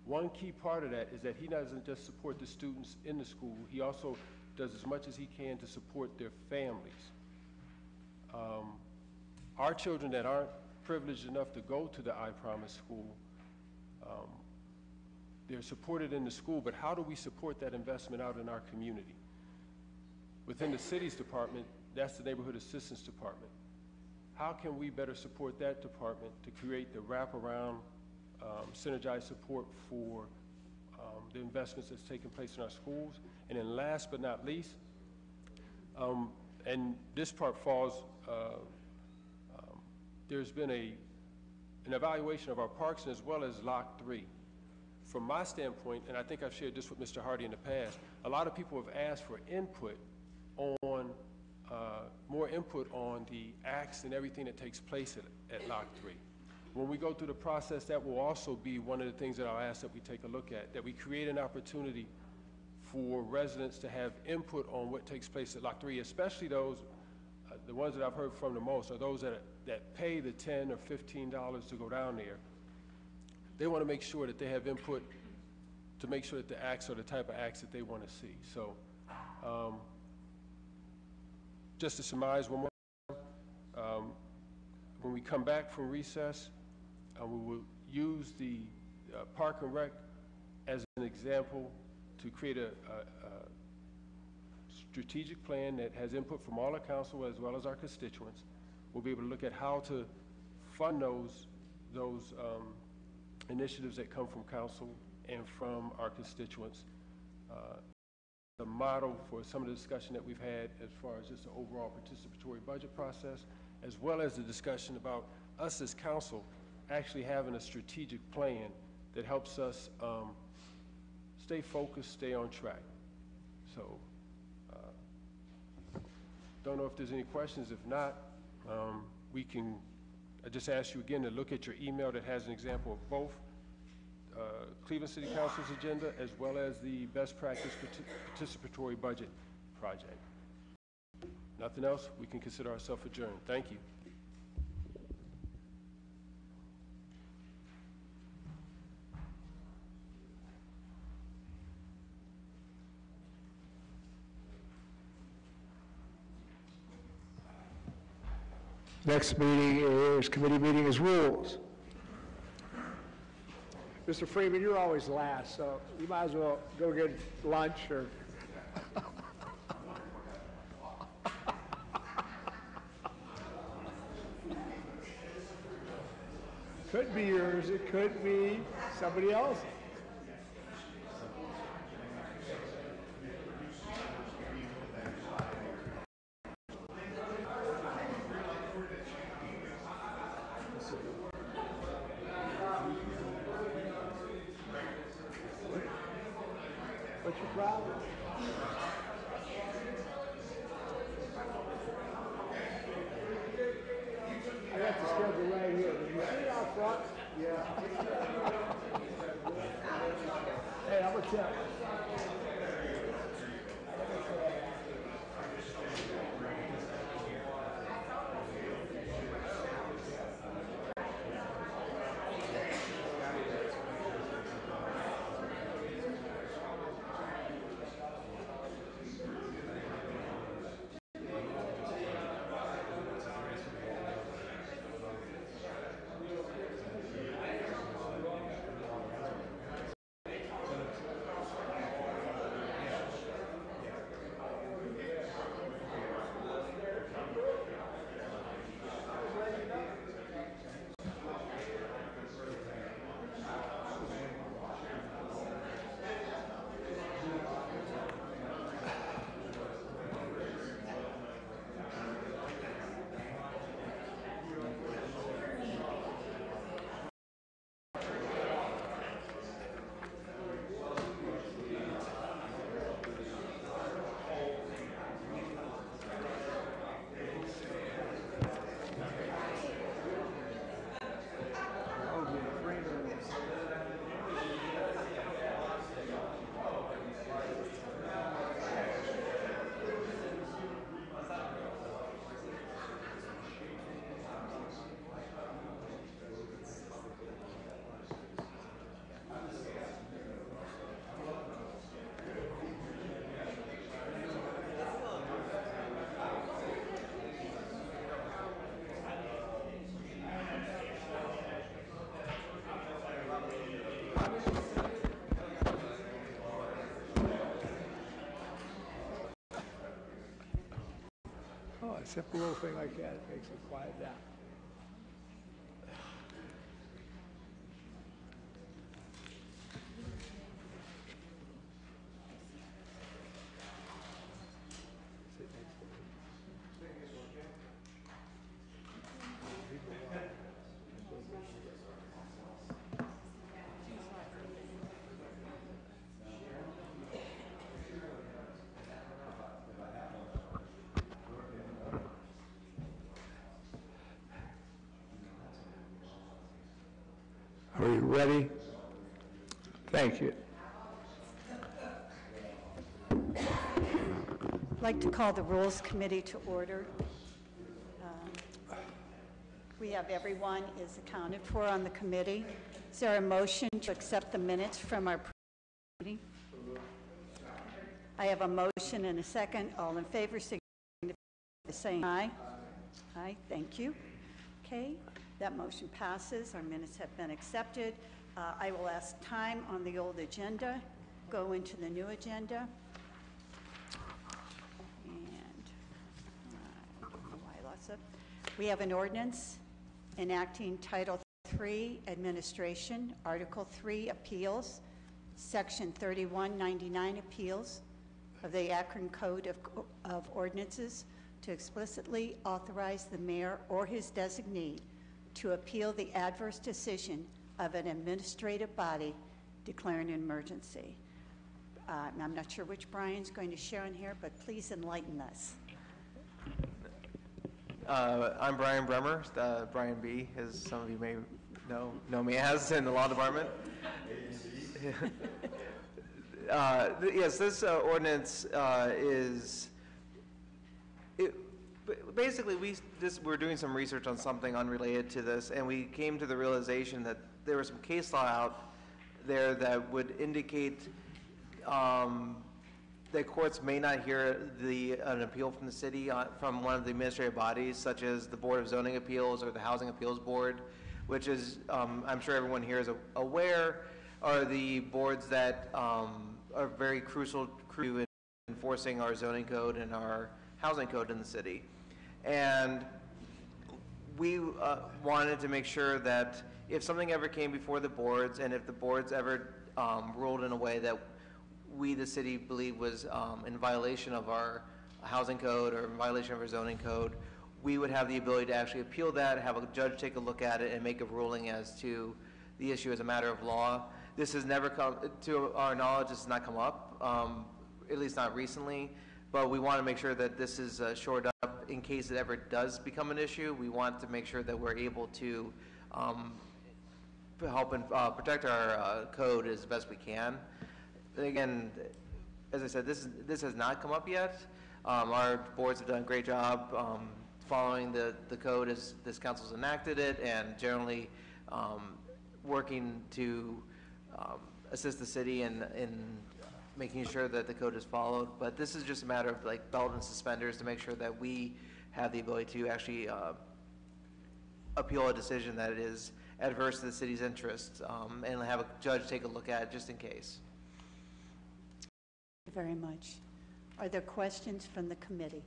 One key part of that is that he doesn't just support the students in the school, he also does as much as he can to support their families. Our children that aren't privileged enough to go to the I Promise school, they're supported in the school, but how do we support that investment out in our community? Within the city's department, that's the Neighborhood Assistance Department. How can we better support that department to create the wraparound, synergized support for the investments that's taking place in our schools? And then last but not least, and this part falls, there's been an evaluation of our parks as well as Lock 3. From my standpoint, and I think I've shared this with Mr. Hardy in the past, a lot of people have asked for input on, more input on the acts and everything that takes place at Lock 3. When we go through the process, that will also be one of the things that I'll ask that we take a look at, that we create an opportunity for residents to have input on what takes place at Lock 3, especially those, the ones that I've heard from the most are those that pay the $10 or $15 to go down there. They want to make sure that they have input to make sure that the acts are the type of acts that they want to see. So just to surmise one more time, when we come back from recess, we will use the Park and Rec as an example to create a strategic plan that has input from all our council as well as our constituents. We'll be able to look at how to fund those initiatives that come from council and from our constituents. The model for some of the discussion that we've had as far as just the overall participatory budget process, as well as the discussion about us as council actually having a strategic plan that helps us stay focused, stay on track. So, don't know if there's any questions. If not, I just ask you again to look at your email that has an example of both Cleveland City Council's agenda, as well as the best practice participatory budget project. Nothing else, we can consider ourselves adjourned. Thank you. Next meeting is, committee meeting is rules. Mr. Freeman, you're always last, so you might as well go get lunch or... Could be yours, it could be somebody else's. What's your problem? I got the schedule right here. Did you see it out front? Yeah. Hey, I'm gonna tell you. Oh, a simple little thing like that, it makes it quiet down. Are you ready? Thank you. I'd like to call the Rules Committee to order. We have everyone is accounted for on the committee. Is there a motion to accept the minutes from our meeting? I have a motion and a second. All in favor, signify by saying aye. Aye, thank you. Okay, that motion passes. Our minutes have been accepted. I will ask time on the old agenda, go into the new agenda. And I don't know why I lost it. We have an ordinance enacting Title III Administration, Article 3 Appeals, Section 3199 Appeals of the Akron Code of Ordinances to explicitly authorize the mayor or his designee to appeal the adverse decision of an administrative body declaring an emergency. I'm not sure which Brian's going to share on here, but please enlighten us. I'm Brian Bremer, Brian B., as some of you may know me as in the law department. Yes, this ordinance is, basically, we're doing some research on something unrelated to this, and we came to the realization that there was some case law out there that would indicate that courts may not hear an appeal from the city from one of the administrative bodies, such as the Board of Zoning Appeals or the Housing Appeals Board, which is, I'm sure everyone here is aware, are the boards that are very crucial in enforcing our zoning code and our housing code in the city. And we wanted to make sure that if something ever came before the boards, and if the boards ever ruled in a way that we, the city, believe was in violation of our housing code or in violation of our zoning code, we would have the ability to actually appeal that, have a judge take a look at it, and make a ruling as to the issue as a matter of law. This has never come, to our knowledge, this has not come up, at least not recently, but we want to make sure that this is shored up in case it ever does become an issue. We want to make sure that we're able to help and protect our code as best we can. Again, as I said, this has not come up yet. Our boards have done a great job following the code as this council's enacted it, and generally working to assist the city in making sure that the code is followed. But this is just a matter of like belt and suspenders to make sure that we have the ability to actually appeal a decision that is adverse to the city's interests, and have a judge take a look at it just in case. Thank you very much. Are there questions from the committee?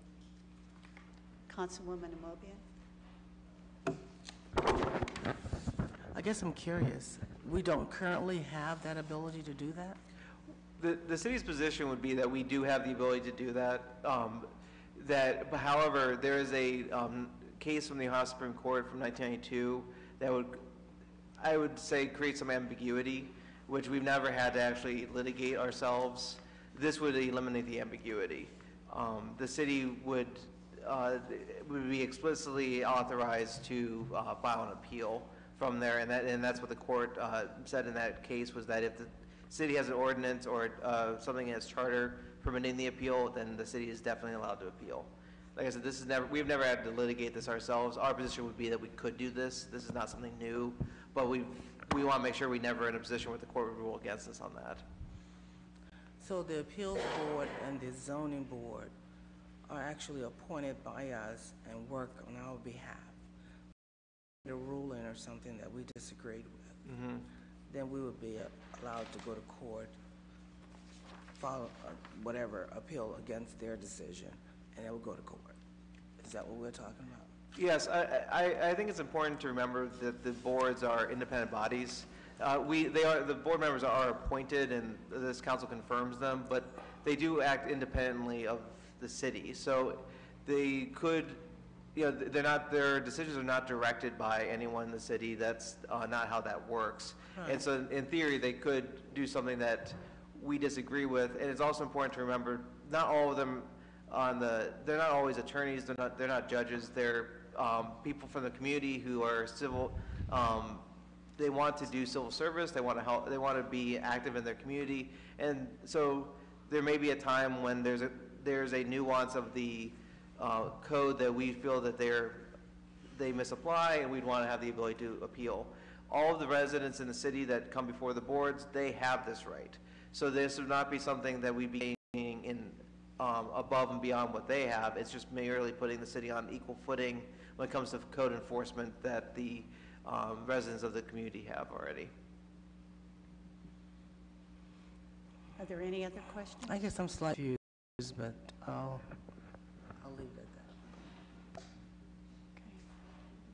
Councilwoman Amobian? I guess I'm curious. We don't currently have that ability to do that? The city's position would be that we do have the ability to do that. However, there is a case from the Ohio Supreme Court from 1992 that would, I would say, create some ambiguity, which we've never had to actually litigate ourselves. This would eliminate the ambiguity. The city would be explicitly authorized to file an appeal from there, and that's what the court said in that case, was that if the city has an ordinance or something in its charter permitting the appeal, then the city is definitely allowed to appeal. Like I said, we've never had to litigate this ourselves. Our position would be that we could do this. This is not something new, but we want to make sure we never in a position where the court would rule against us on that. So the appeals board and the zoning board are actually appointed by us and work on our behalf. A ruling or something that we disagreed with, then we would be allowed to go to court, file whatever appeal against their decision, and it will go to court. Is that what we're talking about? Yes, I think it's important to remember that the boards are independent bodies. The board members are appointed, and this council confirms them, but they do act independently of the city. So they could, their decisions are not directed by anyone in the city. That's not how that works. Right. And so in theory, they could do something that we disagree with. And it's also important to remember, not all of them they're not always attorneys, they're not judges, they're people from the community who are civil, they want to do civil service, they want to help, they want to be active in their community. And so there may be a time when there's a nuance of the code that we feel that they misapply, and we'd want to have the ability to appeal. All of the residents in the city that come before the boards, they have this right. So this would not be something that we'd be in above and beyond what they have. It's just merely putting the city on equal footing when it comes to code enforcement that the residents of the community have already. Are there any other questions? I guess I'm slightly confused, but I'll leave it at that.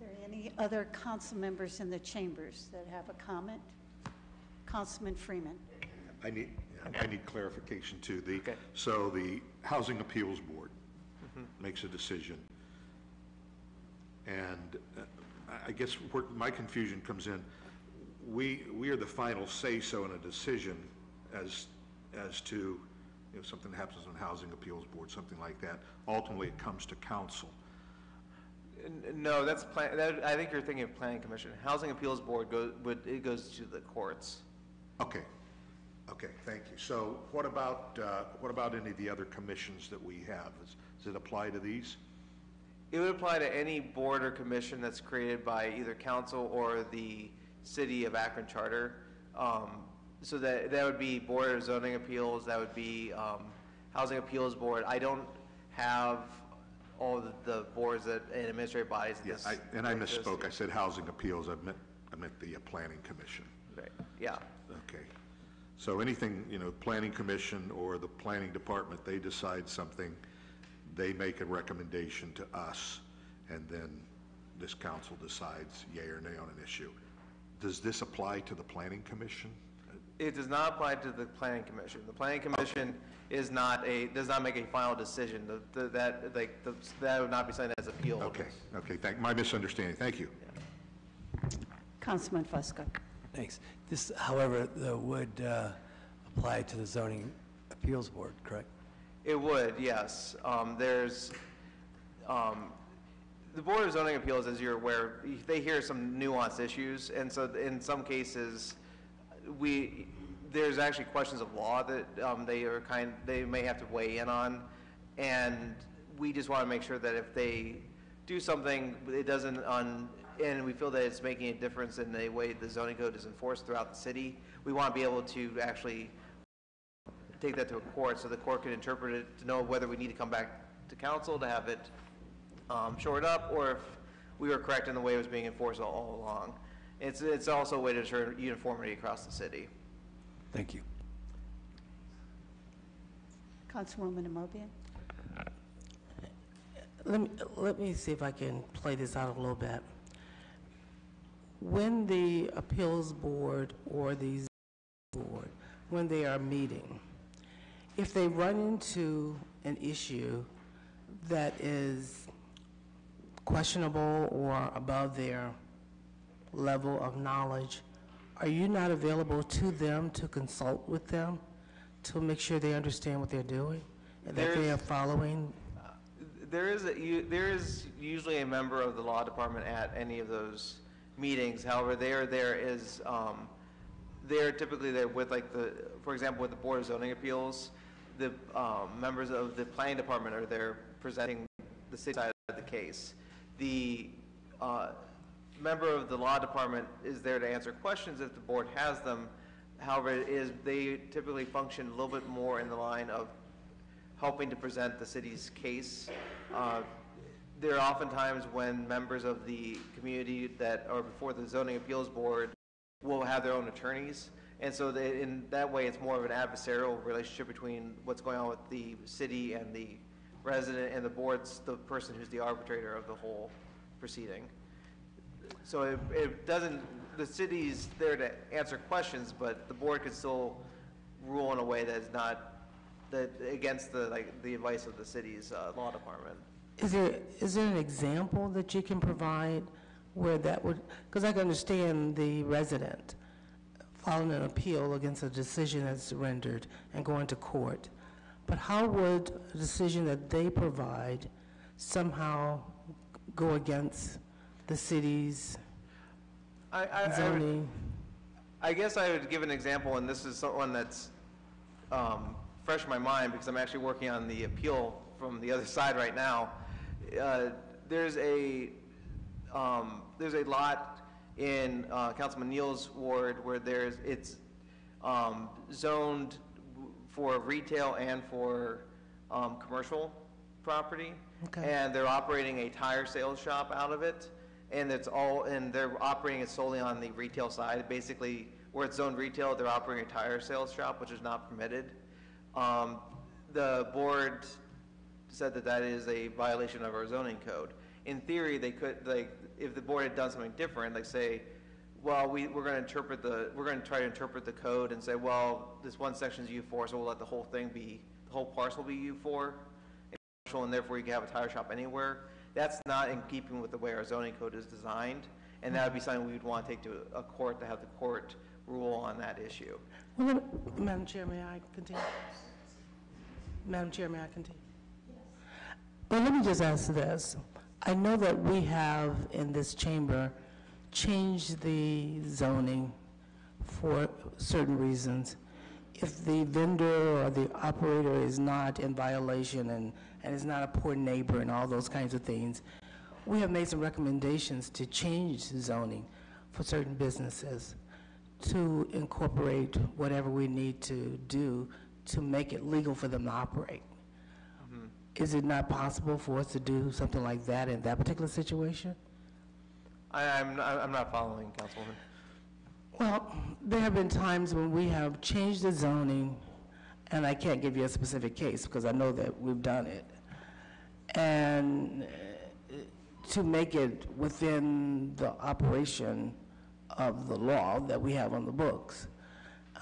Okay. Are there any other council members in the chambers that have a comment? Councilman Freeman. I need clarification too. So the Housing Appeals Board makes a decision, and I guess where my confusion comes in, we are the final say-so in a decision as to if something happens on Housing Appeals Board, something like that. Ultimately, it comes to council. No, I think you're thinking of Planning Commission. Housing Appeals Board goes to the courts. Okay. Okay, thank you. So what about any of the other commissions that we have? Does it apply to these? It would apply to any board or commission that's created by either council or the City of Akron Charter. So that would be Board of Zoning Appeals, that would be Housing Appeals Board. I don't have all the boards and administrative bodies. Yes, and I misspoke. I said Housing Appeals. I meant the Planning Commission. Right. Yeah. Okay. So anything, Planning Commission or the Planning Department, they decide something, they make a recommendation to us, and then this council decides yea or nay on an issue. Does this apply to the Planning Commission? It does not apply to the Planning Commission. The Planning Commission does not make a final decision. That would not be something that's appealed. Okay, my misunderstanding. Thank you. Yeah. Councilman Fusco. Thanks. This, however, would apply to the Zoning Appeals Board, correct? It would, yes. The Board of Zoning Appeals, as you're aware, they hear some nuanced issues, and so in some cases, there's actually questions of law that they may have to weigh in on, and we just want to make sure that if they do something, it doesn't and we feel that it's making a difference in the way the zoning code is enforced throughout the city, we want to be able to actually take that to a court so the court can interpret it to know whether we need to come back to council to have it shored up, or if we were correct in the way it was being enforced all along. It's also a way to ensure uniformity across the city. Thank you. Councilwoman Amobian. Let me see if I can play this out a little bit. When the appeals board or the board, when they are meeting, if they run into an issue that is questionable or above their level of knowledge, are you not available to them to consult with them to make sure they understand what they're doing and that they are following? There is usually a member of the law department at any of those meetings. However, they're typically there with, for example, with the Board of Zoning Appeals, the members of the planning department are there presenting the city side of the case. The member of the law department is there to answer questions if the board has them. However, they typically function a little bit more in the line of helping to present the city's case. There are oftentimes when members of the community that are before the Zoning Appeals Board will have their own attorneys. And so in that way, it's more of an adversarial relationship between what's going on with the city and the resident, and the board's the person who's the arbitrator of the whole proceeding. So it doesn't, the city's there to answer questions, but the board could still rule in a way that is not against the advice of the city's law department. Is there an example that you can provide where that would, because I can understand the resident filing an appeal against a decision that's rendered and going to court, but how would a decision that they provide somehow go against the city's zoning? I guess I would give an example, and this is one that's fresh in my mind because I'm actually working on the appeal from the other side right now. There's a lot in Councilman Neal's ward where it's zoned for retail and for commercial property, and they're operating a tire sales shop out of it, and they're operating it solely on the retail side. Basically, where it's zoned retail, they're operating a tire sales shop, which is not permitted. The board said that is a violation of our zoning code. In theory, they could, if the board had done something different, say, well, we're going to try to interpret the code and say, well, this one section is U4, so we'll let the whole parcel be U4, and therefore you can have a tire shop anywhere. That's not in keeping with the way our zoning code is designed, and that would be something we would want to take to a court to have the court rule on that issue. Well, Madam Chair, may I continue? Madam Chair, may I continue? Well, let me just ask this. I know that we have in this chamber changed the zoning for certain reasons. if the vendor or the operator is not in violation and is not a poor neighbor and all those kinds of things, we have made some recommendations to change zoning for certain businesses to incorporate whatever we need to do to make it legal for them to operate. Is it not possible for us to do something like that in that particular situation? I'm not following, Councilwoman. Well, there have been times when we have changed the zoning, and I can't give you a specific case because I know that we've done it, and to make it within the operation of the law that we have on the books.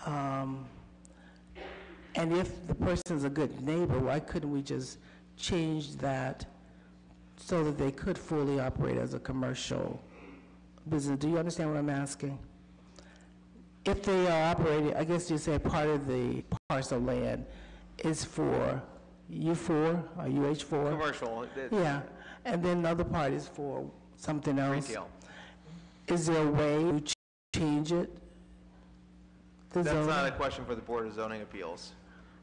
And if the person's a good neighbor, why couldn't we just change that so that they could fully operate as a commercial business? Do you understand what I'm asking? If they are operating, I guess you say part of the parcel land is for U4 or UH4? Commercial. Yeah, and then the other part is for something else? Retail. Is there a way to change it? The That's zoning? not a question for the Board of Zoning Appeals,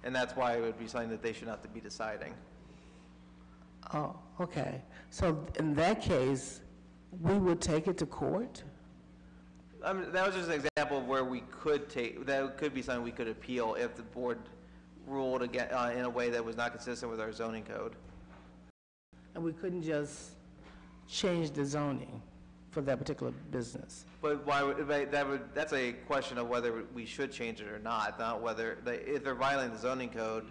and that's why it would be something that they should not be deciding. Oh, okay. So in that case, we would take it to court? That was just an example of where we could take, that could be something we could appeal if the board ruled again, in a way that was not consistent with our zoning code. And we couldn't just change the zoning for that particular business? But why would, that's a question of whether we should change it or not whether, if they're violating the zoning code,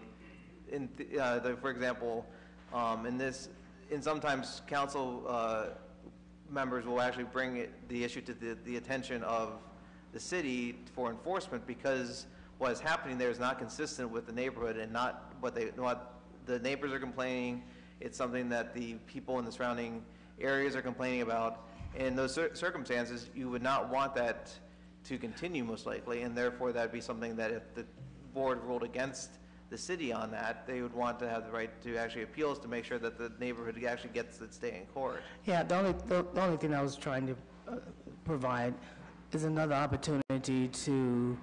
for example, in sometimes council members will actually bring the issue to the attention of the city for enforcement because what is happening there is not consistent with the neighborhood and not what the neighbors are complaining. It's something that the people in the surrounding areas are complaining about. In those circumstances, you would not want that to continue most likely, and therefore that'd be something that if the board ruled against the city on that, they would want to have the right to actually appeals to make sure that the neighborhood actually gets its day in court. Yeah, the only thing I was trying to provide is another opportunity to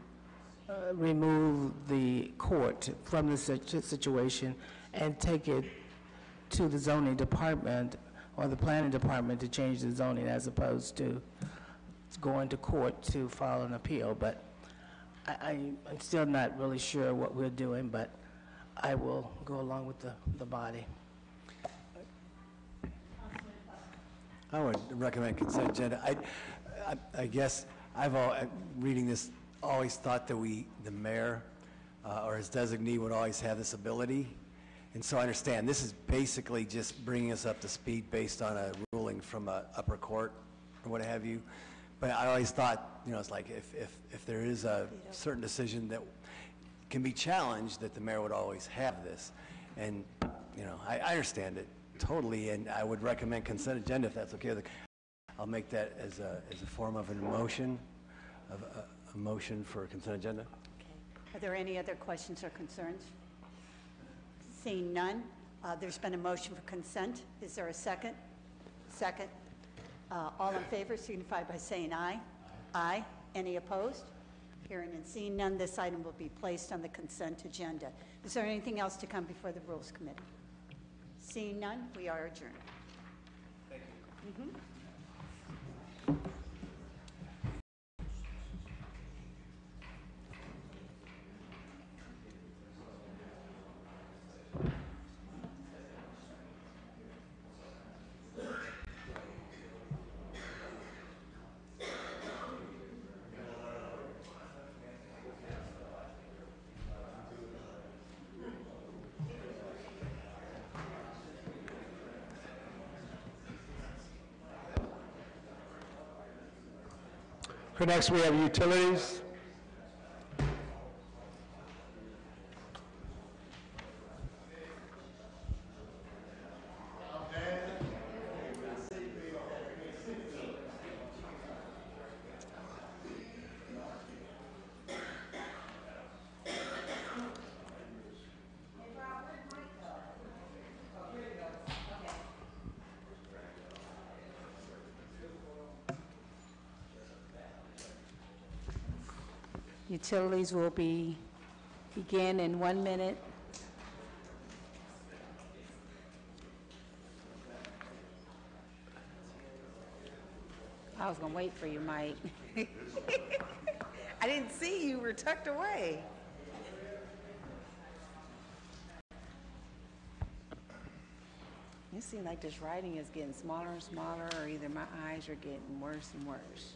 remove the court from the situation and take it to the zoning department or the planning department to change the zoning as opposed to going to court to file an appeal. But I'm still not really sure what we're doing, but I will go along with the body. I would recommend consent agenda. I guess reading this, always thought that the mayor or his designee would always have this ability. And so I understand this is basically just bringing us up to speed based on a ruling from a upper court or what have you. But I always thought, it's like if there is a certain decision that can be challenged, that the mayor would always have this. And, I understand it totally, and I would recommend consent agenda if that's okay. I'll make that as a form of a motion for consent agenda. Okay. Are there any other questions or concerns? Seeing none, there's been a motion for consent. Is there a second? Second. All in favor signify by saying aye. Aye. Any opposed? Hearing and seeing none, this item will be placed on the consent agenda. Is there anything else to come before the Rules Committee? Seeing none, we are adjourned. Thank you. For next, we have utilities. Utilities will be begin in 1 minute. I was gonna wait for you, Mike. I didn't see you, were tucked away. It seems like this writing is getting smaller and smaller, or either my eyes are getting worse and worse.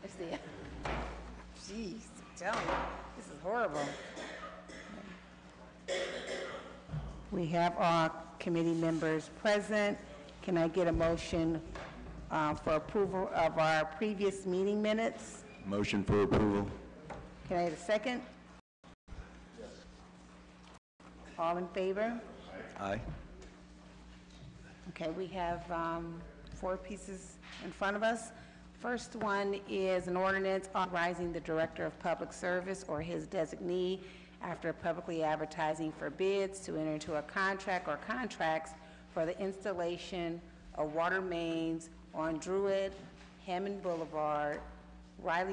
Let's see. Jeez, I'm telling you, this is horrible. We have our committee members present. Can I get a motion for approval of our previous meeting minutes? Motion for approval. Can I get a second? All in favor? Aye. Okay, we have 4 pieces in front of us. First one is an ordinance authorizing the Director of Public Service or his designee, after publicly advertising for bids, to enter into a contract or contracts for the installation of water mains on Druid, Hammond Boulevard, Riley